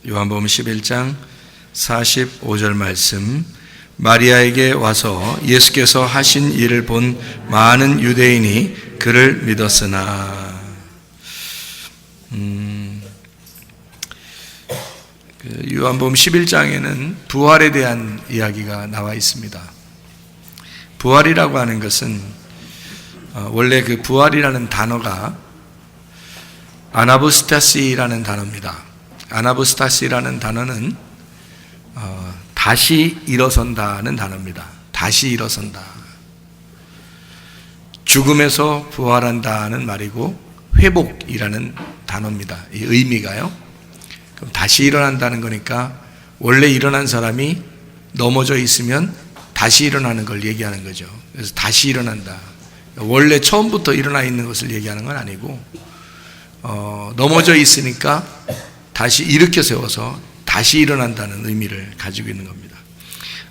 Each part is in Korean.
요한복음 11장 45절 말씀, 마리아에게 와서 예수께서 하신 일을 본 많은 유대인이 그를 믿었으나. 요한복음 11장에는 부활에 대한 이야기가 나와 있습니다. 부활이라고 하는 것은 원래 그 부활이라는 단어가 아나부스타시라는 단어입니다. 아나부스타시라는 단어는 다시 일어선다는 단어입니다. 다시 일어선다. 죽음에서 부활한다는 말이고 회복이라는 단어입니다. 이 의미가요. 그럼 다시 일어난다는 거니까 원래 일어난 사람이 넘어져 있으면 다시 일어나는 걸 얘기하는 거죠. 그래서 다시 일어난다. 원래 처음부터 일어나 있는 것을 얘기하는 건 아니고 넘어져 있으니까 다시 일으켜 세워서 다시 일어난다는 의미를 가지고 있는 겁니다.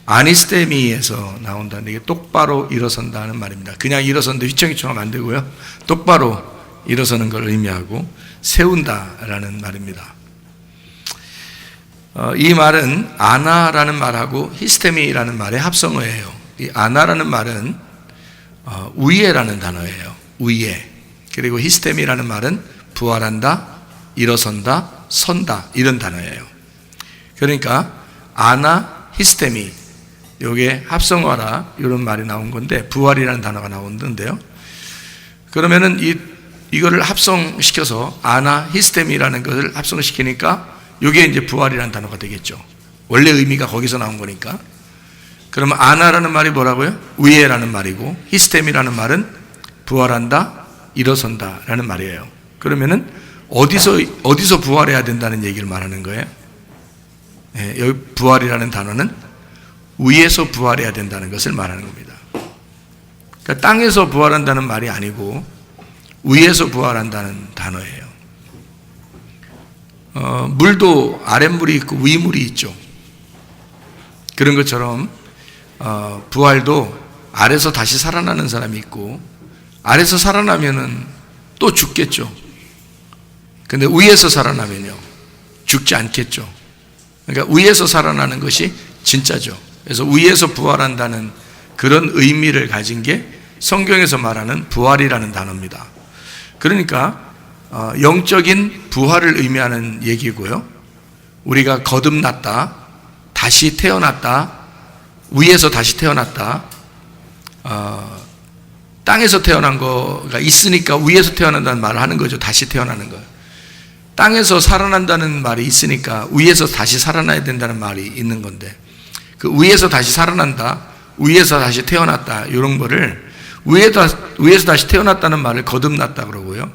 아니스테미에서 나온다는 게 똑바로 일어선다는 말입니다. 그냥 일어섰는데 휘청휘청하면 안 되고요. 똑바로 일어서는 걸 의미하고 세운다라는 말입니다. 이 말은 아나라는 말하고 히스테미라는 말의 합성어예요. 이 아나라는 말은 우예라는 단어예요. 우예. 그리고 히스테미라는 말은 부활한다, 일어선다, 선다 이런 단어예요. 그러니까 아나, 히스테미 요게 합성어라 이런 말이 나온 건데 부활이라는 단어가 나오는데요. 그러면은 이거를 합성시켜서 아나, 히스테미라는 것을 합성시키니까 요게 이제 부활이라는 단어가 되겠죠. 원래 의미가 거기서 나온 거니까. 그러면 아나라는 말이 뭐라고요? 우예라는 말이고 히스테미라는 말은 부활한다, 일어선다라는 말이에요. 그러면은 어디서 부활해야 된다는 얘기를 말하는 거예요? 네, 여기 부활이라는 단어는 위에서 부활해야 된다는 것을 말하는 겁니다. 그러니까 땅에서 부활한다는 말이 아니고 위에서 부활한다는 단어예요. 물도 아랫물이 있고 위물이 있죠. 그런 것처럼 부활도 아래서 다시 살아나는 사람이 있고 아래서 살아나면은 또 죽겠죠. 근데 위에서 살아나면요 죽지 않겠죠. 그러니까 위에서 살아나는 것이 진짜죠. 그래서 위에서 부활한다는 그런 의미를 가진 게 성경에서 말하는 부활이라는 단어입니다. 그러니까 영적인 부활을 의미하는 얘기고요. 우리가 거듭났다, 다시 태어났다, 위에서 다시 태어났다, 땅에서 태어난 거가 있으니까 위에서 태어난다는 말을 하는 거죠. 다시 태어나는 거. 땅에서 살아난다는 말이 있으니까 위에서 다시 살아나야 된다는 말이 있는 건데 그 위에서 다시 살아난다, 위에서 다시 태어났다 이런 거를 위에서 다시 태어났다는 말을 거듭났다 그러고요.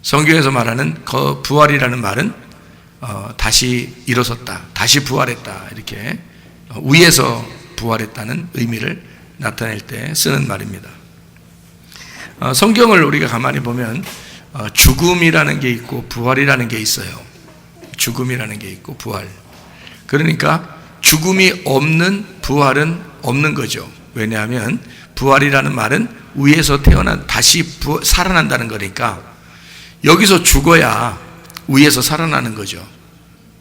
성경에서 말하는 부활이라는 말은 다시 일어섰다, 다시 부활했다 이렇게 위에서 부활했다는 의미를 나타낼 때 쓰는 말입니다. 성경을 우리가 가만히 보면 죽음이라는 게 있고 부활이라는 게 있어요. 죽음이라는 게 있고 부활. 그러니까 죽음이 없는 부활은 없는 거죠. 왜냐하면 부활이라는 말은 위에서 다시 살아난다는 거니까 여기서 죽어야 위에서 살아나는 거죠.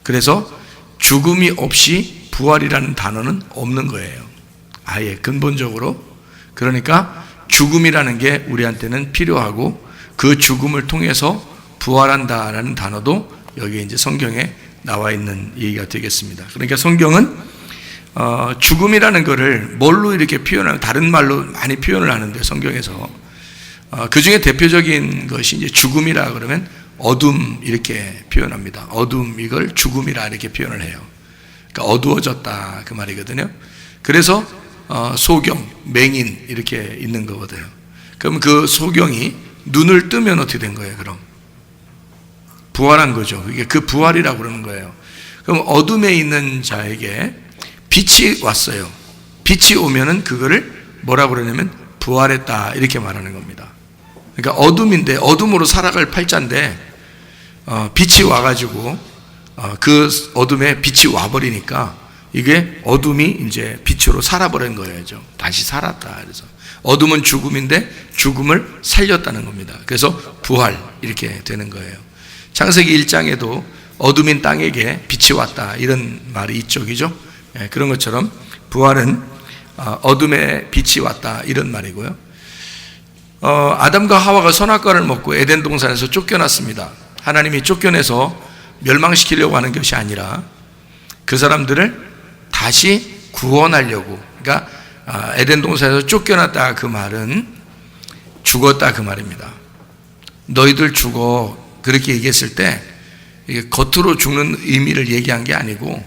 그래서 죽음이 없이 부활이라는 단어는 없는 거예요. 아예 근본적으로. 그러니까 죽음이라는 게 우리한테는 필요하고 그 죽음을 통해서 부활한다라는 단어도 여기에 이제 성경에 나와 있는 얘기가 되겠습니다. 그러니까 성경은 죽음이라는 거를 뭘로 이렇게 표현하는, 다른 말로 많이 표현을 하는데 성경에서 그 중에 대표적인 것이 이제 죽음이라 그러면 어둠 이렇게 표현합니다. 어둠 이걸 죽음이라 이렇게 표현을 해요. 그러니까 어두워졌다 그 말이거든요. 그래서 소경, 맹인 이렇게 있는 거거든요. 그럼 그 소경이 눈을 뜨면 어떻게 된 거예요? 그럼 부활한 거죠. 이게 그 부활이라고 그러는 거예요. 그럼 어둠에 있는 자에게 빛이 왔어요. 빛이 오면은 그거를 뭐라고 그러냐면 부활했다 이렇게 말하는 겁니다. 그러니까 어둠인데 어둠으로 살아갈 팔자인데 빛이 와가지고 그 어둠에 빛이 와버리니까 이게 어둠이 이제 빛으로 살아버린 거예요. 다시 살았다. 그래서 어둠은 죽음인데 죽음을 살렸다는 겁니다. 그래서 부활 이렇게 되는 거예요. 창세기 1장에도 어둠인 땅에게 빛이 왔다, 이런 말이 있죠, 그죠? 그런 것처럼 부활은 어둠에 빛이 왔다, 이런 말이고요. 아담과 하와가 선악과를 먹고 에덴 동산에서 쫓겨났습니다. 하나님이 쫓겨내서 멸망시키려고 하는 것이 아니라 그 사람들을 다시 구원하려고. 그러니까 에덴 동산에서 쫓겨났다, 그 말은 죽었다, 그 말입니다. 너희들 죽어, 그렇게 얘기했을 때 이게 겉으로 죽는 의미를 얘기한 게 아니고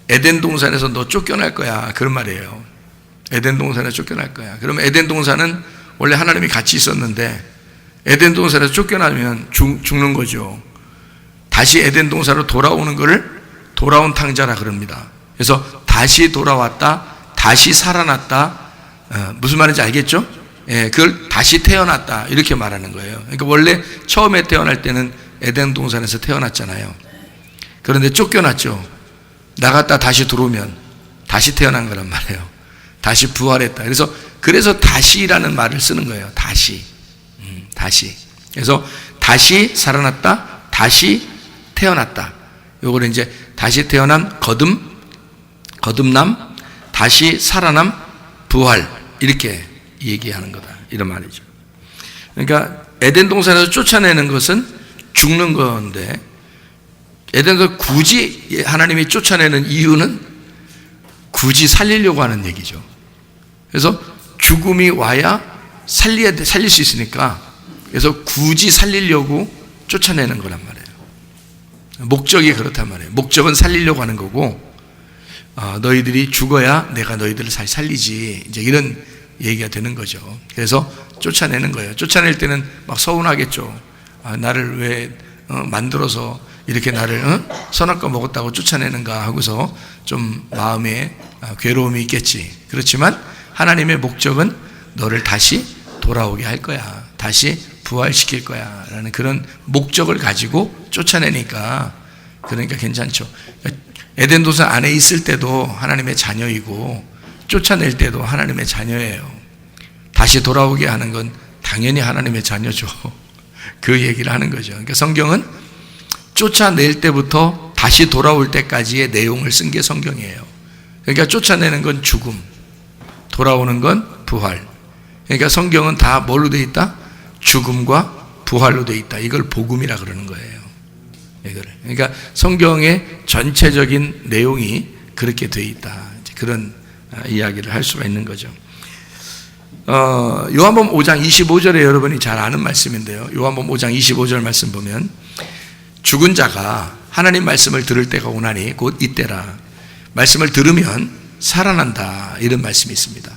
에덴 동산에서 너 쫓겨날 거야, 그런 말이에요. 에덴 동산에서 쫓겨날 거야. 그러면 에덴 동산은 원래 하나님이 같이 있었는데 에덴 동산에서 쫓겨나면 죽는 거죠. 다시 에덴 동산으로 돌아오는 것을 돌아온 탕자라 그럽니다. 그래서 다시 돌아왔다, 다시 살아났다, 무슨 말인지 알겠죠? 그걸 다시 태어났다, 이렇게 말하는 거예요. 그러니까 원래 처음에 태어날 때는 에덴 동산에서 태어났잖아요. 그런데 쫓겨났죠. 나갔다 다시 들어오면 다시 태어난 거란 말이에요. 다시 부활했다. 그래서 다시라는 말을 쓰는 거예요. 다시. 그래서 다시 살아났다, 다시 태어났다. 요거를 이제 다시 태어난 거듭남, 다시 살아남, 부활, 이렇게 얘기하는 거다, 이런 말이죠. 그러니까 에덴 동산에서 쫓아내는 것은 죽는 건데, 에덴에서 굳이 하나님이 쫓아내는 이유는 굳이 살리려고 하는 얘기죠. 그래서 죽음이 와야 살릴 수 있으니까, 그래서 굳이 살리려고 쫓아내는 거란 말이에요. 목적이 그렇단 말이에요. 목적은 살리려고 하는 거고, 너희들이 죽어야 내가 너희들을 살리지, 이제 이런 얘기가 되는 거죠. 그래서 쫓아내는 거예요. 쫓아낼 때는 막 서운하겠죠. 나를 왜 만들어서 이렇게 나를 선악과 먹었다고 쫓아내는가 하고서 좀 마음에 괴로움이 있겠지. 그렇지만 하나님의 목적은 너를 다시 돌아오게 할 거야, 다시 부활시킬 거야 라는 그런 목적을 가지고 쫓아내니까, 그러니까 괜찮죠. 에덴 동산 안에 있을 때도 하나님의 자녀이고 쫓아낼 때도 하나님의 자녀예요. 다시 돌아오게 하는 건 당연히 하나님의 자녀죠. 그 얘기를 하는 거죠. 그러니까 성경은 쫓아낼 때부터 다시 돌아올 때까지의 내용을 쓴 게 성경이에요. 그러니까 쫓아내는 건 죽음, 돌아오는 건 부활. 그러니까 성경은 다 뭘로 되어 있다? 죽음과 부활로 되어 있다. 이걸 복음이라 그러는 거예요. 그러니까 성경의 전체적인 내용이 그렇게 되어 있다, 그런 이야기를 할 수가 있는 거죠. 요한복음 5장 25절에 여러분이 잘 아는 말씀인데요. 요한복음 5장 25절 말씀 보면 죽은 자가 하나님 말씀을 들을 때가 오나니 곧 이때라. 말씀을 들으면 살아난다, 이런 말씀이 있습니다.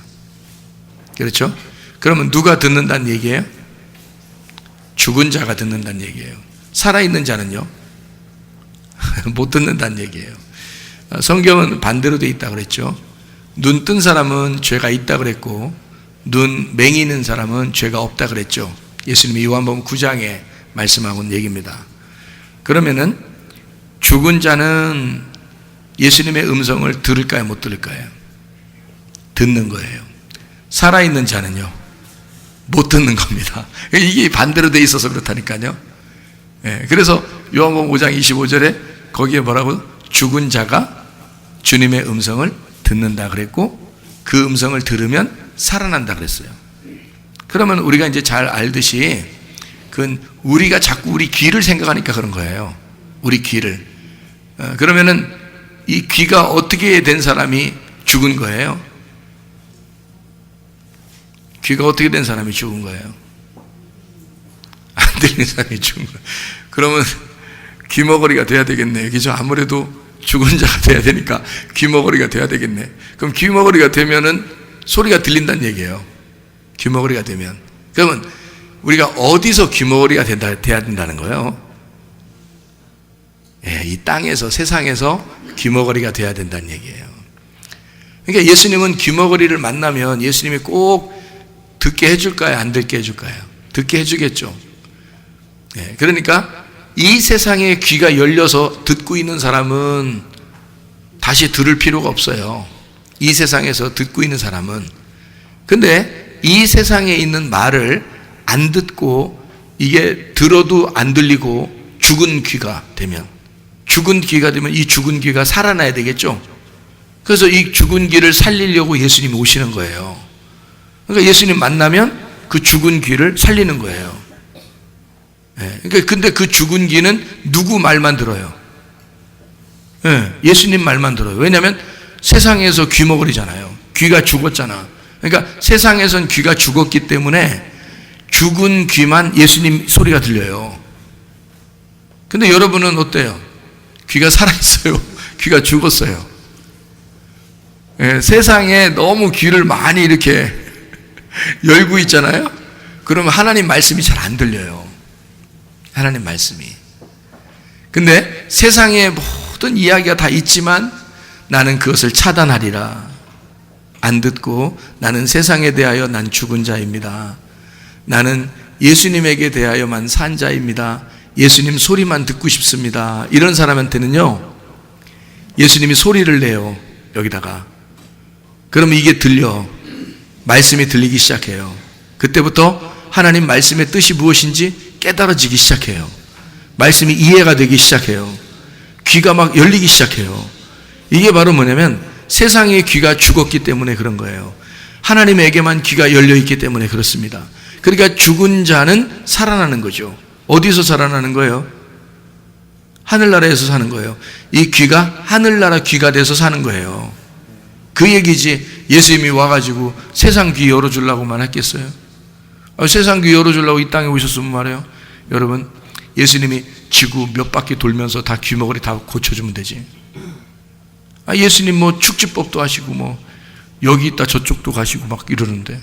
그렇죠? 그러면 누가 듣는다는 얘기예요? 죽은 자가 듣는다는 얘기예요. 살아있는 자는요? 못 듣는다는 얘기예요. 성경은 반대로 돼 있다 그랬죠. 눈 뜬 사람은 죄가 있다 그랬고 눈 맹이는 사람은 죄가 없다 그랬죠. 예수님이 요한복음 9장에 말씀하고는 얘기입니다. 그러면은 죽은 자는 예수님의 음성을 들을까요, 못 들을까요? 듣는 거예요. 살아있는 자는요, 못 듣는 겁니다. 이게 반대로 돼 있어서 그렇다니까요. 그래서 요한복음 5장 25절에 거기에 뭐라고? 죽은 자가 주님의 음성을 듣는다 그랬고 그 음성을 들으면 살아난다 그랬어요. 그러면 우리가 이제 잘 알듯이 그건 우리가 자꾸 우리 귀를 생각하니까 그런 거예요. 우리 귀를. 그러면은 이 귀가 어떻게 된 사람이 죽은 거예요? 귀가 어떻게 된 사람이 죽은 거예요? 안 들리는 사람이 죽은 거예요. 그러면 귀머거리가 돼야 되겠네, 그죠? 아무래도 죽은 자가 돼야 되니까 귀머거리가 돼야 되겠네. 그럼 귀머거리가 되면은 소리가 들린다는 얘기예요. 귀머거리가 되면. 그러면 우리가 어디서 귀머거리가 돼야 된다는 거예요? 이 땅에서, 세상에서 귀머거리가 돼야 된다는 얘기예요. 그러니까 예수님은 귀머거리를 만나면 예수님이 꼭 듣게 해줄까요, 안 듣게 해줄까요? 듣게 해주겠죠. 그러니까 이 세상에 귀가 열려서 듣고 있는 사람은 다시 들을 필요가 없어요. 이 세상에서 듣고 있는 사람은. 근데 이 세상에 있는 말을 안 듣고 이게 들어도 안 들리고 죽은 귀가 되면, 죽은 귀가 되면 이 죽은 귀가 살아나야 되겠죠. 그래서 이 죽은 귀를 살리려고 예수님이 오시는 거예요. 그러니까 예수님 만나면 그 죽은 귀를 살리는 거예요. 그러니까 근데 그 죽은 귀는 누구 말만 들어요? 예수님 말만 들어요. 왜냐하면 세상에서 귀머거리잖아요. 귀가 죽었잖아. 그러니까 세상에선 귀가 죽었기 때문에 죽은 귀만 예수님 소리가 들려요. 근데 여러분은 어때요? 귀가 살아있어요? 귀가 죽었어요? 세상에 너무 귀를 많이 이렇게 열고 있잖아요. 그러면 하나님 말씀이 잘 안 들려요. 하나님 말씀이. 근데 세상에 모든 이야기가 다 있지만 나는 그것을 차단하리라. 안 듣고 나는 세상에 대하여 난 죽은 자입니다. 나는 예수님에게 대하여만 산 자입니다. 예수님 소리만 듣고 싶습니다. 이런 사람한테는요, 예수님이 소리를 내요. 여기다가. 그러면 이게 들려. 말씀이 들리기 시작해요. 그때부터 하나님 말씀의 뜻이 무엇인지 깨달아지기 시작해요. 말씀이 이해가 되기 시작해요. 귀가 막 열리기 시작해요. 이게 바로 뭐냐면 세상의 귀가 죽었기 때문에 그런 거예요. 하나님에게만 귀가 열려있기 때문에 그렇습니다. 그러니까 죽은 자는 살아나는 거죠. 어디서 살아나는 거예요? 하늘나라에서 사는 거예요. 이 귀가 하늘나라 귀가 돼서 사는 거예요. 그 얘기지. 예수님이 와가지고 세상 귀 열어주려고만 했겠어요? 세상 귀 열어주려고 이 땅에 오셨으면 말이에요. 여러분, 예수님이 지구 몇 바퀴 돌면서 다 귀머거리 다 고쳐주면 되지. 예수님 뭐 축지법도 하시고 뭐 여기 있다 저쪽도 가시고 막 이러는데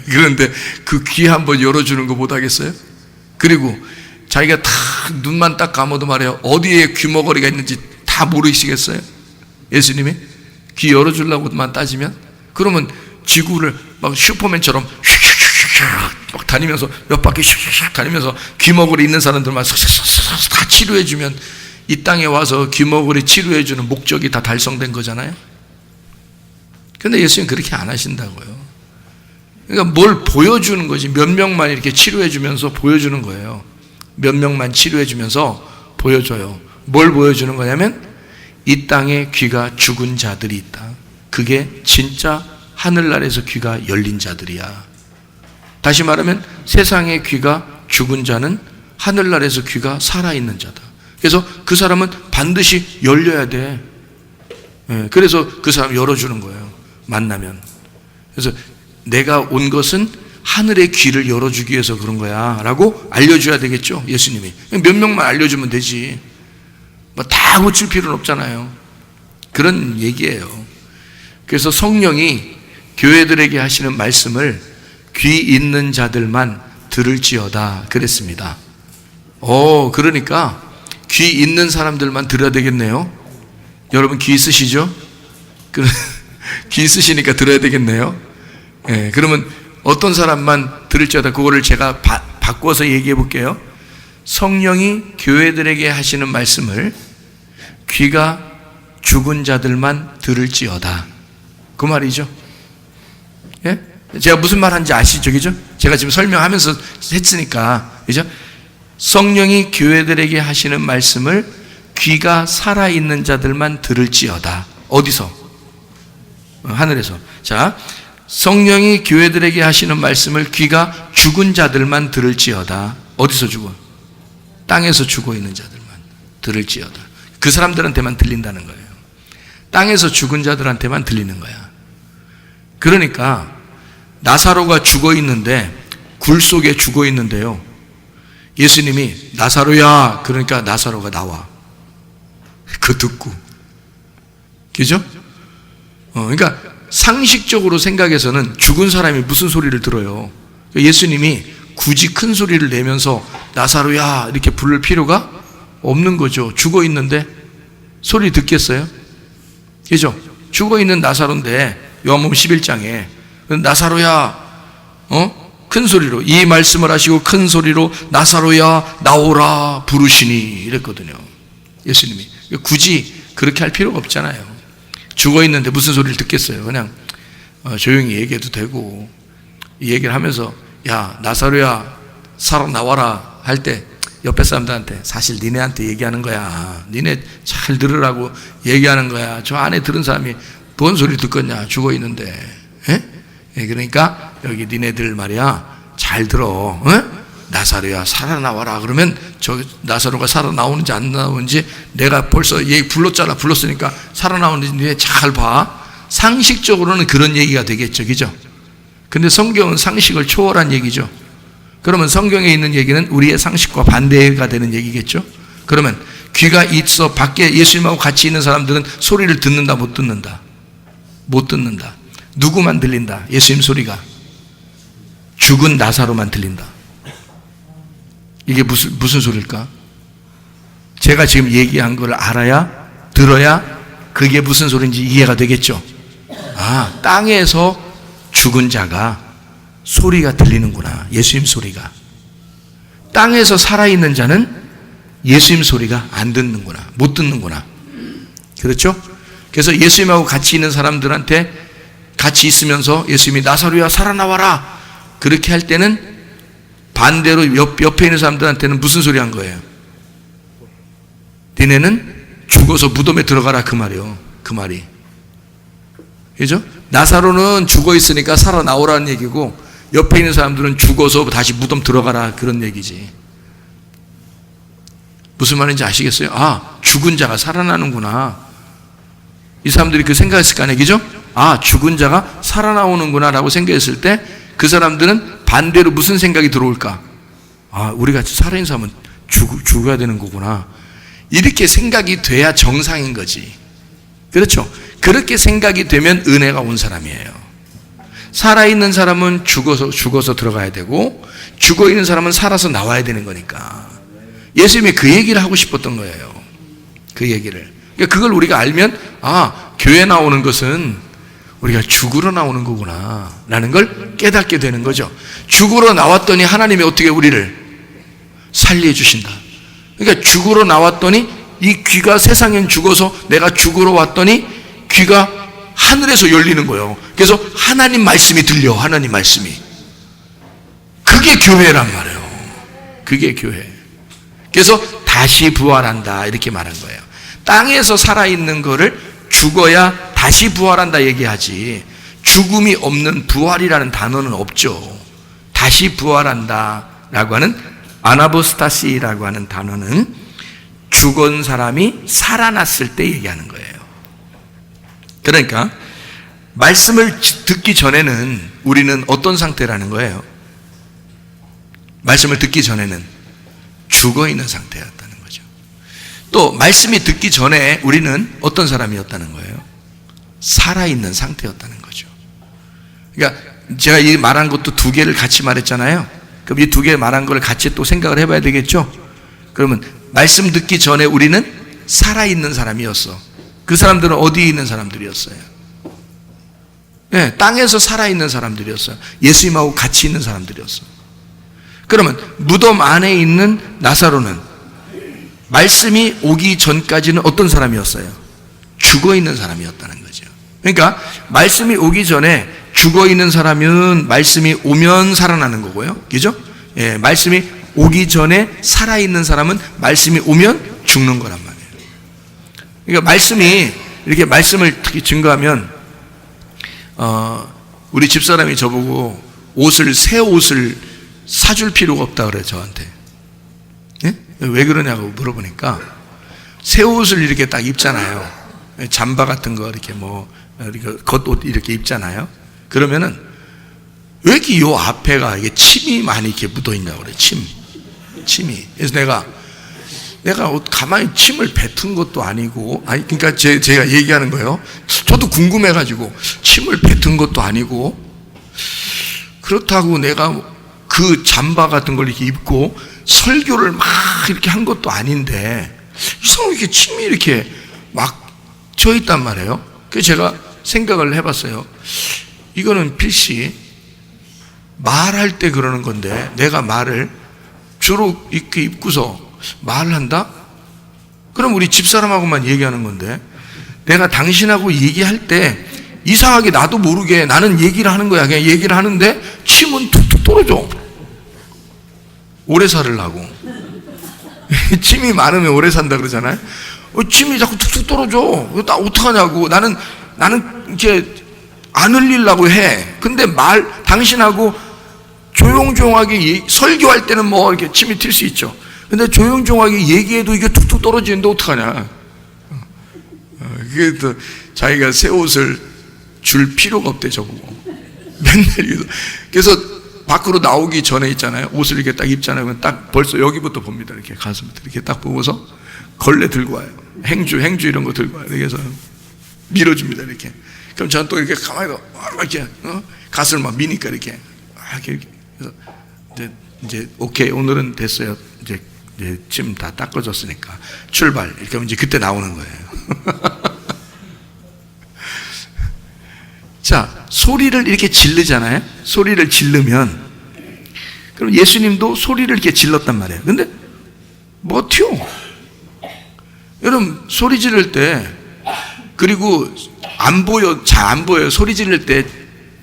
그런데 그 귀 한번 열어주는 거 못하겠어요? 그리고 자기가 다 눈만 딱 감아도 말이에요. 어디에 귀머거리가 있는지 다 모르시겠어요? 예수님이 귀 열어주려고만 따지면? 그러면 지구를 막 슈퍼맨처럼 막 다니면서 몇 바퀴 슉슉 다니면서 귀머거리 있는 사람들만 다 치료해주면 이 땅에 와서 귀머거리 치료해주는 목적이 다 달성된 거잖아요. 근데 예수님 그렇게 안 하신다고요. 그러니까 뭘 보여주는 거지. 몇 명만 이렇게 치료해주면서 보여주는 거예요. 몇 명만 치료해주면서 보여줘요. 뭘 보여주는 거냐면 이 땅에 귀가 죽은 자들이 있다. 그게 진짜 하늘나라에서 귀가 열린 자들이야. 다시 말하면 세상의 귀가 죽은 자는 하늘나라에서 귀가 살아있는 자다. 그래서 그 사람은 반드시 열려야 돼. 그래서 그 사람 열어주는 거예요. 만나면. 그래서 내가 온 것은 하늘의 귀를 열어주기 위해서 그런 거야 라고 알려줘야 되겠죠. 예수님이. 몇 명만 알려주면 되지. 뭐 다 고칠 필요는 없잖아요. 그런 얘기예요. 그래서 성령이 교회들에게 하시는 말씀을 귀 있는 자들만 들을지어다 그랬습니다. 그러니까 귀 있는 사람들만 들어야 되겠네요. 여러분 귀 있으시죠? 귀 있으시니까 들어야 되겠네요. 그러면 어떤 사람만 들을지어다. 그거를 제가 바꿔서 얘기해 볼게요. 성령이 교회들에게 하시는 말씀을 귀가 죽은 자들만 들을지어다. 그 말이죠. 예? 제가 무슨 말 하는지 아시죠? 그죠? 제가 지금 설명하면서 했으니까. 그죠? 성령이 교회들에게 하시는 말씀을 귀가 살아있는 자들만 들을지어다. 어디서? 하늘에서. 자, 성령이 교회들에게 하시는 말씀을 귀가 죽은 자들만 들을지어다. 어디서 죽어? 땅에서 죽어 있는 자들만 들을지어다. 그 사람들한테만 들린다는 거예요. 땅에서 죽은 자들한테만 들리는 거야. 그러니까 나사로가 죽어 있는데, 굴 속에 죽어 있는데요, 예수님이 나사로야 그러니까 나사로가 나와. 그거 듣고. 그죠? 그러니까 상식적으로 생각해서는 죽은 사람이 무슨 소리를 들어요. 예수님이 굳이 큰 소리를 내면서 나사로야 이렇게 부를 필요가 없는 거죠. 죽어 있는데 소리 듣겠어요? 그죠? 죽어 있는 나사로인데 요한복음 11장에 나사로야 큰 소리로 이 말씀을 하시고 큰 소리로 나사로야 나오라 부르시니 이랬거든요. 예수님이. 굳이 그렇게 할 필요가 없잖아요. 죽어 있는데 무슨 소리를 듣겠어요. 그냥 조용히 얘기해도 되고, 이 얘기를 하면서 야 나사로야 살아 나와라 할 때 옆에 사람들한테 사실 니네한테 얘기하는 거야. 니네 잘 들으라고 얘기하는 거야. 저 안에 들은 사람이 뭔 소리 듣겠냐. 죽어 있는데. 그러니까 여기 니네들 말이야. 잘 들어. 나사로야 살아나와라. 그러면 저 나사로가 살아나오는지 안 나오는지 내가 벌써 얘기 불렀으니까 살아나오는지 니네 잘 봐. 상식적으로는 그런 얘기가 되겠죠. 그죠? 근데 성경은 상식을 초월한 얘기죠. 그러면 성경에 있는 얘기는 우리의 상식과 반대가 되는 얘기겠죠. 그러면 귀가 있어 밖에 예수님하고 같이 있는 사람들은 소리를 듣는다 못 듣는다? 못 듣는다. 누구만 들린다? 예수님 소리가. 죽은 나사로만 들린다. 이게 무슨 소리일까? 제가 지금 얘기한 걸 알아야 들어야 그게 무슨 소리인지 이해가 되겠죠. 땅에서 죽은 자가 소리가 들리는구나. 예수님 소리가. 땅에서 살아있는 자는 예수님 소리가 안 듣는구나. 못 듣는구나. 그렇죠? 그래서 예수님하고 같이 있는 사람들한테 같이 있으면서 예수님이 나사로야 살아나와라. 그렇게 할 때는 반대로 옆에 있는 사람들한테는 무슨 소리 한 거예요? 니네는 죽어서 무덤에 들어가라. 그 말이요. 그 말이. 그죠? 나사로는 죽어 있으니까 살아나오라는 얘기고 옆에 있는 사람들은 죽어서 다시 무덤 들어가라. 그런 얘기지. 무슨 말인지 아시겠어요? 죽은 자가 살아나는구나. 이 사람들이 그 생각했을 거 아니에요. 그죠? 죽은 자가 살아나오는구나 라고 생각했을 때 그 사람들은 반대로 무슨 생각이 들어올까? 우리가 살아있는 사람은 죽어야 되는 거구나. 이렇게 생각이 돼야 정상인 거지. 그렇죠? 그렇게 생각이 되면 은혜가 온 사람이에요. 살아있는 사람은 죽어서 들어가야 되고 죽어있는 사람은 살아서 나와야 되는 거니까. 예수님이 그 얘기를 하고 싶었던 거예요. 그 얘기를. 그러니까 그걸 우리가 알면 교회 나오는 것은 우리가 죽으러 나오는 거구나 라는 걸 깨닫게 되는 거죠. 죽으러 나왔더니 하나님이 어떻게 우리를 살려주신다. 그러니까 죽으러 나왔더니 이 귀가 세상엔 죽어서 내가 죽으러 왔더니 귀가 하늘에서 열리는 거예요. 그래서 하나님 말씀이 들려. 하나님 말씀이. 그게 교회란 말이에요. 그게 교회. 그래서 다시 부활한다 이렇게 말한 거예요. 땅에서 살아있는 거를 죽어야 다시 부활한다 얘기하지 죽음이 없는 부활이라는 단어는 없죠. 다시 부활한다 라고 하는 아나보스타시라고 하는 단어는 죽은 사람이 살아났을 때 얘기하는 거예요. 그러니까 말씀을 듣기 전에는 우리는 어떤 상태라는 거예요? 말씀을 듣기 전에는 죽어있는 상태였다는 거죠. 또 말씀이 듣기 전에 우리는 어떤 사람이었다는 거예요? 살아있는 상태였다는 거죠. 그러니까 제가 이 말한 것도 두 개를 같이 말했잖아요. 그럼 이 두 개 말한 걸 같이 또 생각을 해봐야 되겠죠. 그러면 말씀 듣기 전에 우리는 살아있는 사람이었어. 그 사람들은 어디에 있는 사람들이었어요? 네, 땅에서 살아있는 사람들이었어요. 예수님하고 같이 있는 사람들이었어. 그러면 무덤 안에 있는 나사로는 말씀이 오기 전까지는 어떤 사람이었어요? 죽어있는 사람이었다는 거죠. 그러니까 말씀이 오기 전에 죽어있는 사람은 말씀이 오면 살아나는 거고요. 그죠? 예, 말씀이 오기 전에 살아있는 사람은 말씀이 오면 죽는 거란 말이에요. 그러니까 말씀이 이렇게 말씀을 특히 증거하면 우리 집사람이 저보고 새 옷을 사줄 필요가 없다 그래 저한테. 예? 왜 그러냐고 물어보니까 새 옷을 이렇게 딱 입잖아요. 잠바 같은 거 이렇게 이렇게 겉옷 이렇게 입잖아요. 그러면은 왜 이렇게 요 앞에가 이게 침이 많이 이렇게 묻어 있냐고 그래. 침이. 그래서 내가 가만히 침을 뱉은 것도 아니고, 그러니까 제가 얘기하는 거예요. 저도 궁금해가지고 침을 뱉은 것도 아니고, 그렇다고 내가 그 잠바 같은 걸 이렇게 입고 설교를 막 이렇게 한 것도 아닌데 이상하게 침이 이렇게 막 져 있단 말이에요. 그래서 제가 생각을 해봤어요. 이거는 필시 말할 때 그러는 건데 내가 말을 주로 이렇게 입고서 말을 한다? 그럼 우리 집사람하고만 얘기하는 건데 내가 당신하고 얘기할 때 이상하게 나도 모르게 나는 얘기를 하는 거야. 그냥 얘기를 하는데 침은 툭툭 떨어져. 오래 살으려고. 침이 많으면 오래 산다 그러잖아요. 침이 자꾸 툭툭 떨어져. 나 어떡하냐고. 나는 이렇게 안 흘리려고 해. 근데 당신하고 조용조용하게 설교할 때는 뭐 이렇게 침이 튈 수 있죠. 근데 조용조용하게 얘기해도 이게 툭툭 떨어지는데 어떡하냐. 그게 또 자기가 새 옷을 줄 필요가 없대, 저보고. 맨날 그래서 밖으로 나오기 전에 있잖아요. 옷을 이렇게 딱 입잖아요. 그럼 딱 벌써 여기부터 봅니다. 이렇게 가슴부터 이렇게 딱 보고서 걸레 들고 와요. 행주 이런 거 들고 와요. 그래서 밀어줍니다. 이렇게. 그럼 저는 또 이렇게 가만히 이렇게 가슴을 막 미니까 이렇게 그래서 이제 오케이, 오늘은 됐어요. 이제 침 다 닦아졌으니까 출발. 이렇게 하면 이제 그때 나오는 거예요. 자, 소리를 이렇게 지르잖아요. 소리를 지르면, 그럼 예수님도 소리를 이렇게 질렀단 말이에요. 근데 뭐 튀어? 여러분, 소리 지를 때, 그리고 잘 안 보여요. 소리 지를 때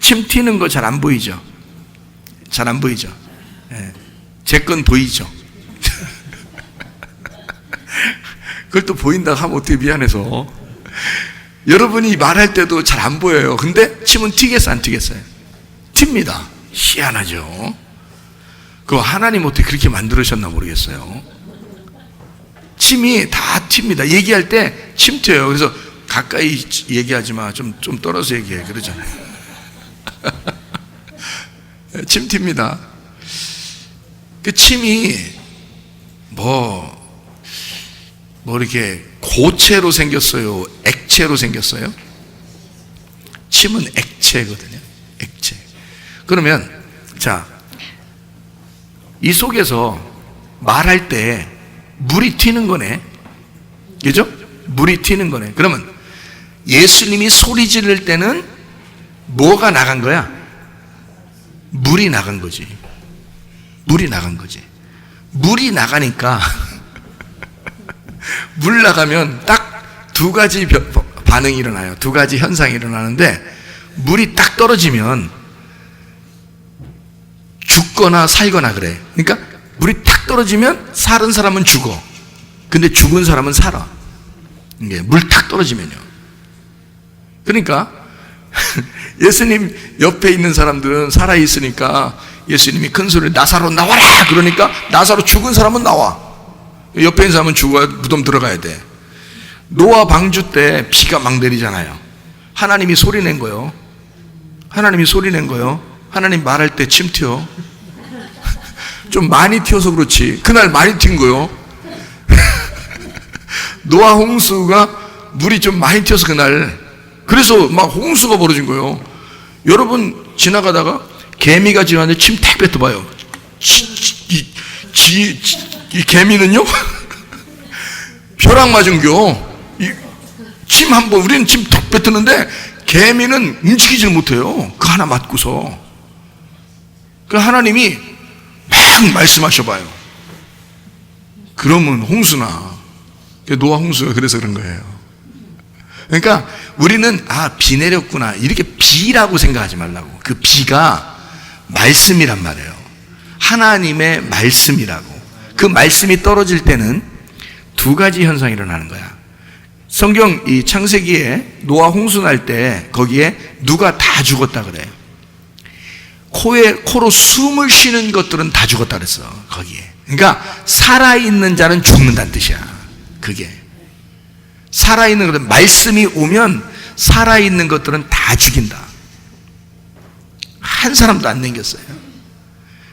침 튀는 거 잘 안 보이죠? 잘 안 보이죠? 예. 제 건 보이죠? 그걸 또 보인다고 하면 어떻게 미안해서. 여러분이 말할 때도 잘 안 보여요. 근데 침은 튀겠어, 안 튀겠어요? 튑니다. 희한하죠? 그거 하나님 어떻게 그렇게 만들으셨나 모르겠어요. 침이 다 튑니다. 얘기할 때 침 튀어요. 그래서 가까이 얘기하지 마. 좀 떨어져 얘기해. 그러잖아요. 침 튑니다. 그 침이 뭐 이렇게 고체로 생겼어요? 액체로 생겼어요? 침은 액체거든요. 액체. 그러면 자, 이 속에서 말할 때 물이 튀는 거네. 그죠? 물이 튀는 거네. 그러면 예수님이 소리 지를 때는 뭐가 나간 거야? 물이 나간 거지. 물이 나간 거지. 물이 나가니까 물 나가면 딱 두 가지 반응이 일어나요. 두 가지 현상이 일어나는데, 물이 딱 떨어지면 죽거나 살거나 그래. 그러니까 물이 탁 떨어지면 사는 사람은 죽어. 근데 죽은 사람은 살아. 이게 물 탁 떨어지면요. 그러니까 예수님 옆에 있는 사람들은 살아 있으니까 예수님이 큰 소리로 나사로 나와라! 그러니까 나사로 죽은 사람은 나와. 옆에 있는 사람은 죽어야 무덤 들어가야 돼. 노아 방주 때 비가 막 내리잖아요. 하나님이 소리 낸 거요. 하나님이 소리 낸 거요. 하나님 말할 때 침 튀어. 좀 많이 튀어서 그렇지. 그날 많이 튄 거요. 노아 홍수가 물이 좀 많이 튀어서 그날. 그래서 막 홍수가 벌어진 거예요. 여러분 지나가다가 개미가 지나는데 침 탁 뱉어봐요. 이 개미는요? 벼락 맞은겨. 침 한 번, 우리는 침 탁 뱉었는데 개미는 움직이질 못해요. 그 하나 맞고서. 그 하나님이 막 말씀하셔봐요. 그러면 홍수나. 노아 홍수가 그래서 그런 거예요. 그러니까 우리는 비 내렸구나 이렇게 비라고 생각하지 말라고. 그 비가 말씀이란 말이에요. 하나님의 말씀이라고. 그 말씀이 떨어질 때는 두 가지 현상이 일어나는 거야. 성경 이 창세기에 노아 홍수 날 때 거기에 누가 다 죽었다 그래요. 코로 숨을 쉬는 것들은 다 죽었다 그랬어. 거기에. 그러니까 살아있는 자는 죽는다는 뜻이야. 그게 살아있는 것은 말씀이 오면 살아있는 것들은 다 죽인다. 한 사람도 안 남겼어요.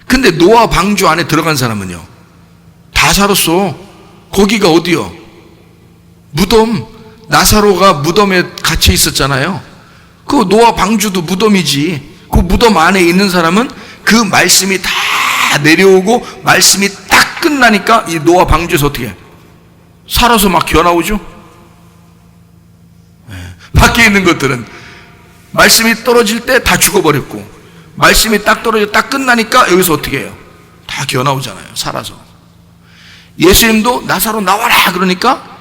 근데 노아 방주 안에 들어간 사람은요 다 살았어. 거기가 어디요? 무덤. 나사로가 무덤에 갇혀 있었잖아요. 그 노아 방주도 무덤이지. 그 무덤 안에 있는 사람은 그 말씀이 다 내려오고 말씀이 딱 끝나니까 이 노아 방주에서 어떻게 해? 살아서 막 기어나오죠. 밖에 있는 것들은 말씀이 떨어질 때 다 죽어버렸고, 말씀이 딱 떨어져 딱 끝나니까 여기서 어떻게 해요? 다 기어나오잖아요. 살아서. 예수님도 나사로 나와라 그러니까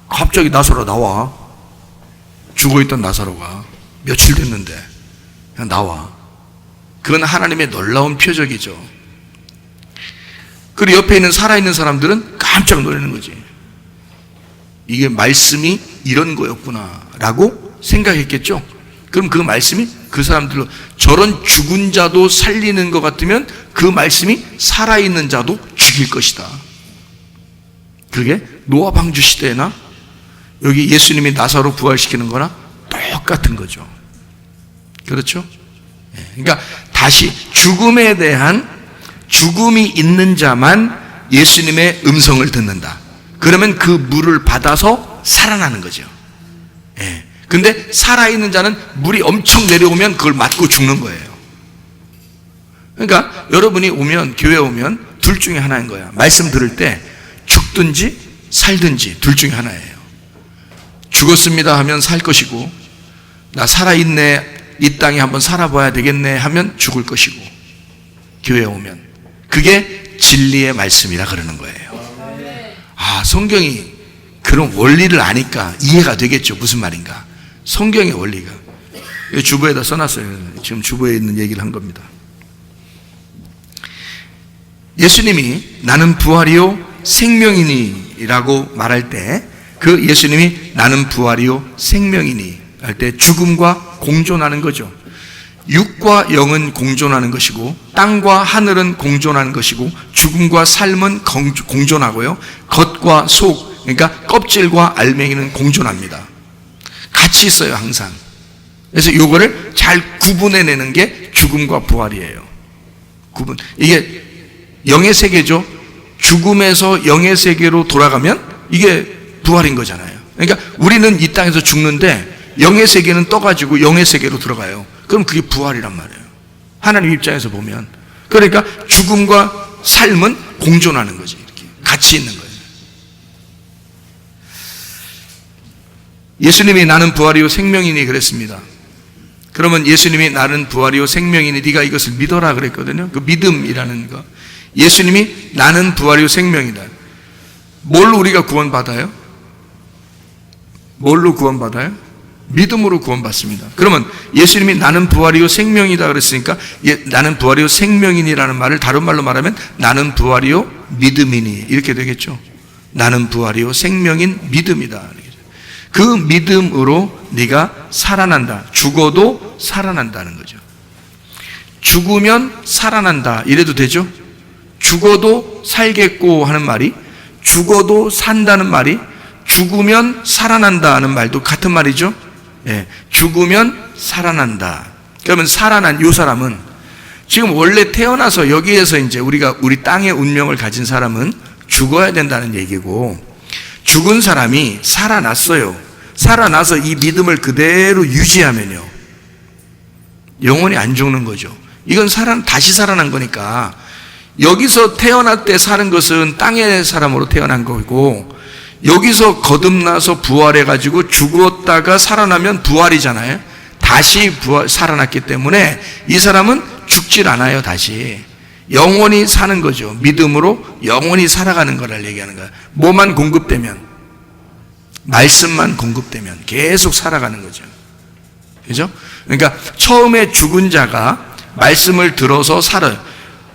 갑자기 나사로 나와. 죽어있던 나사로가 며칠 됐는데 그냥 나와. 그건 하나님의 놀라운 표적이죠. 그리고 옆에 있는 살아있는 사람들은 깜짝 놀라는 거지. 이게 말씀이 이런 거였구나 라고 생각했겠죠. 그럼 그 말씀이 그 사람들로 저런 죽은 자도 살리는 것 같으면 그 말씀이 살아있는 자도 죽일 것이다. 그게 노아 방주 시대나 여기 예수님이 나사로 부활시키는 거나 똑같은 거죠. 그렇죠? 그러니까 다시 죽음에 대한 죽음이 있는 자만 예수님의 음성을 듣는다. 그러면 그 물을 받아서 살아나는 거죠. 근데 살아있는 자는 물이 엄청 내려오면 그걸 맞고 죽는 거예요. 그러니까 여러분이 오면, 교회 오면 둘 중에 하나인 거야. 말씀 들을 때 죽든지 살든지 둘 중에 하나예요. 죽었습니다 하면 살 것이고, 나 살아있네, 이 땅에 한번 살아봐야 되겠네 하면 죽을 것이고, 교회에 오면 그게 진리의 말씀이라 그러는 거예요. 아, 성경이 그런 원리를 아니까 이해가 되겠죠. 무슨 말인가. 성경의 원리가 주보에다 써놨어요. 지금 주보에 있는 얘기를 한 겁니다. 예수님이 나는 부활이요 생명이니 라고 말할 때, 그 예수님이 나는 부활이요 생명이니 할 때 죽음과 공존하는 거죠. 육과 영은 공존하는 것이고, 땅과 하늘은 공존하는 것이고, 죽음과 삶은 공존하고요, 겉과 속, 그러니까 껍질과 알맹이는 공존합니다. 같이 있어요, 항상. 그래서 이거를 잘 구분해내는 게 죽음과 부활이에요. 구분. 이게 영의 세계죠. 죽음에서 영의 세계로 돌아가면 이게 부활인 거잖아요. 그러니까 우리는 이 땅에서 죽는데 영의 세계는 떠가지고 영의 세계로 들어가요. 그럼 그게 부활이란 말이에요. 하나님 입장에서 보면. 그러니까 죽음과 삶은 공존하는 거지. 이렇게 같이 있는 거예요. 예수님이 나는 부활이요 생명이니 그랬습니다. 그러면 예수님이 나는 부활이요 생명이니 네가 이것을 믿어라 그랬거든요. 그 믿음이라는 거. 예수님이 나는 부활이요 생명이다. 뭘로 우리가 구원받아요? 뭘로 구원받아요? 믿음으로 구원받습니다. 그러면 예수님이 나는 부활이요 생명이다 그랬으니까 나는 부활이요 생명이니라는 말을 다른 말로 말하면 나는 부활이요 믿음이니 이렇게 되겠죠. 나는 부활이요 생명인 믿음이다. 그 믿음으로 네가 살아난다. 죽어도 살아난다는 거죠. 죽으면 살아난다 이래도 되죠. 죽어도 살겠고 하는 말이, 죽어도 산다는 말이, 죽으면 살아난다는 말도 같은 말이죠. 죽으면 살아난다. 그러면 살아난 이 사람은 지금 원래 태어나서 여기에서 이제 우리 땅의 운명을 가진 사람은 죽어야 된다는 얘기고, 죽은 사람이 살아났어요. 살아나서 이 믿음을 그대로 유지하면요, 영원히 안 죽는 거죠. 이건 다시 살아난 거니까, 여기서 태어날 때 사는 것은 땅의 사람으로 태어난 거고, 여기서 거듭나서 부활해가지고 죽었다가 살아나면 부활이잖아요. 다시 살아났기 때문에 이 사람은 죽질 않아요. 다시 영원히 사는 거죠. 믿음으로 영원히 살아가는 거를 얘기하는 거야. 뭐만 공급되면, 말씀만 공급되면 계속 살아가는 거죠. 그죠? 그러니까 처음에 죽은 자가 말씀을 들어서 살아요.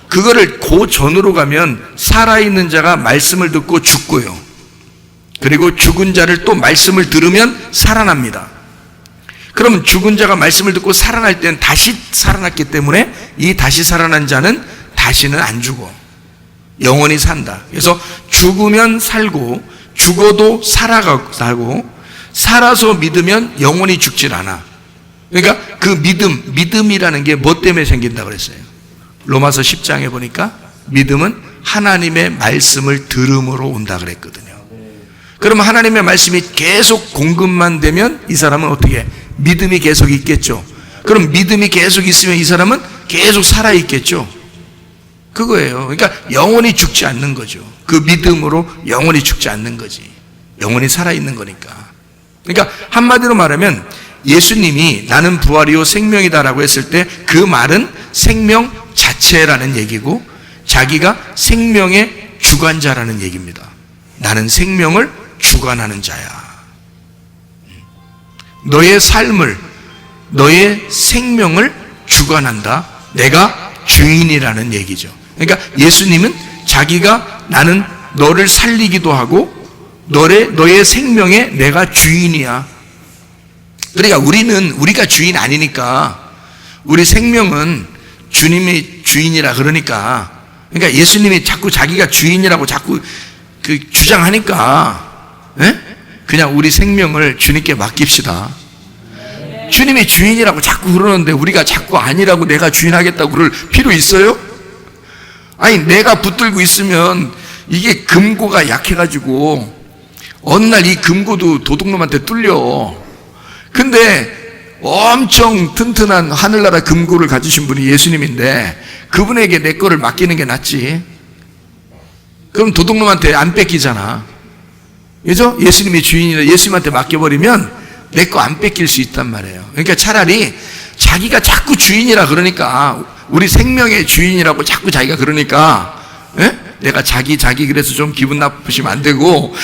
그거를 그 전으로 가면 살아있는 자가 말씀을 듣고 죽고요, 그리고 죽은 자를 또 말씀을 들으면 살아납니다. 그러면 죽은 자가 말씀을 듣고 살아날 때는 다시 살아났기 때문에 이 다시 살아난 자는 다시는 안 죽어. 영원히 산다. 그래서 죽으면 살고, 죽어도 살아가고, 살아서 믿으면 영원히 죽질 않아. 그러니까 그 믿음이라는 게 뭐 때문에 생긴다고 그랬어요? 로마서 10장에 보니까 믿음은 하나님의 말씀을 들음으로 온다 그랬거든요. 그러면 하나님의 말씀이 계속 공급만 되면 이 사람은 어떻게? 믿음이 계속 있겠죠. 그럼 믿음이 계속 있으면 이 사람은 계속 살아있겠죠. 그거예요. 그러니까 영원히 죽지 않는 거죠. 그 믿음으로 영원히 죽지 않는 거지. 영원히 살아있는 거니까. 그러니까 한마디로 말하면 예수님이 나는 부활이요 생명이다라고 했을 때 그 말은 생명 자체라는 얘기고, 자기가 생명의 주관자라는 얘기입니다. 나는 생명을 주관하는 자야. 너의 삶을, 너의 생명을 주관한다. 내가 주인이라는 얘기죠. 그러니까 예수님은 자기가 나는 너를 살리기도 하고 너의 생명에 내가 주인이야. 그러니까 우리가 주인 아니니까 우리 생명은 주님이 주인이라 그러니까 예수님이 자꾸 자기가 주인이라고 자꾸 주장하니까 그냥 우리 생명을 주님께 맡깁시다. 주님이 주인이라고 자꾸 그러는데 우리가 자꾸 아니라고 내가 주인하겠다고 그럴 필요 있어요? 아니 내가 붙들고 있으면 이게 금고가 약해가지고 어느 날 이 금고도 도둑놈한테 뚫려. 근데 엄청 튼튼한 하늘나라 금고를 가지신 분이 예수님인데 그분에게 내 거를 맡기는 게 낫지. 그럼 도둑놈한테 안 뺏기잖아. 그죠? 예수님이 주인이라 예수님한테 맡겨버리면 내 거 안 뺏길 수 있단 말이에요. 그러니까 차라리 자기가 자꾸 주인이라 그러니까 우리 생명의 주인이라고 자꾸 자기가 그러니까 내가 자기 그래서 좀 기분 나쁘시면 안 되고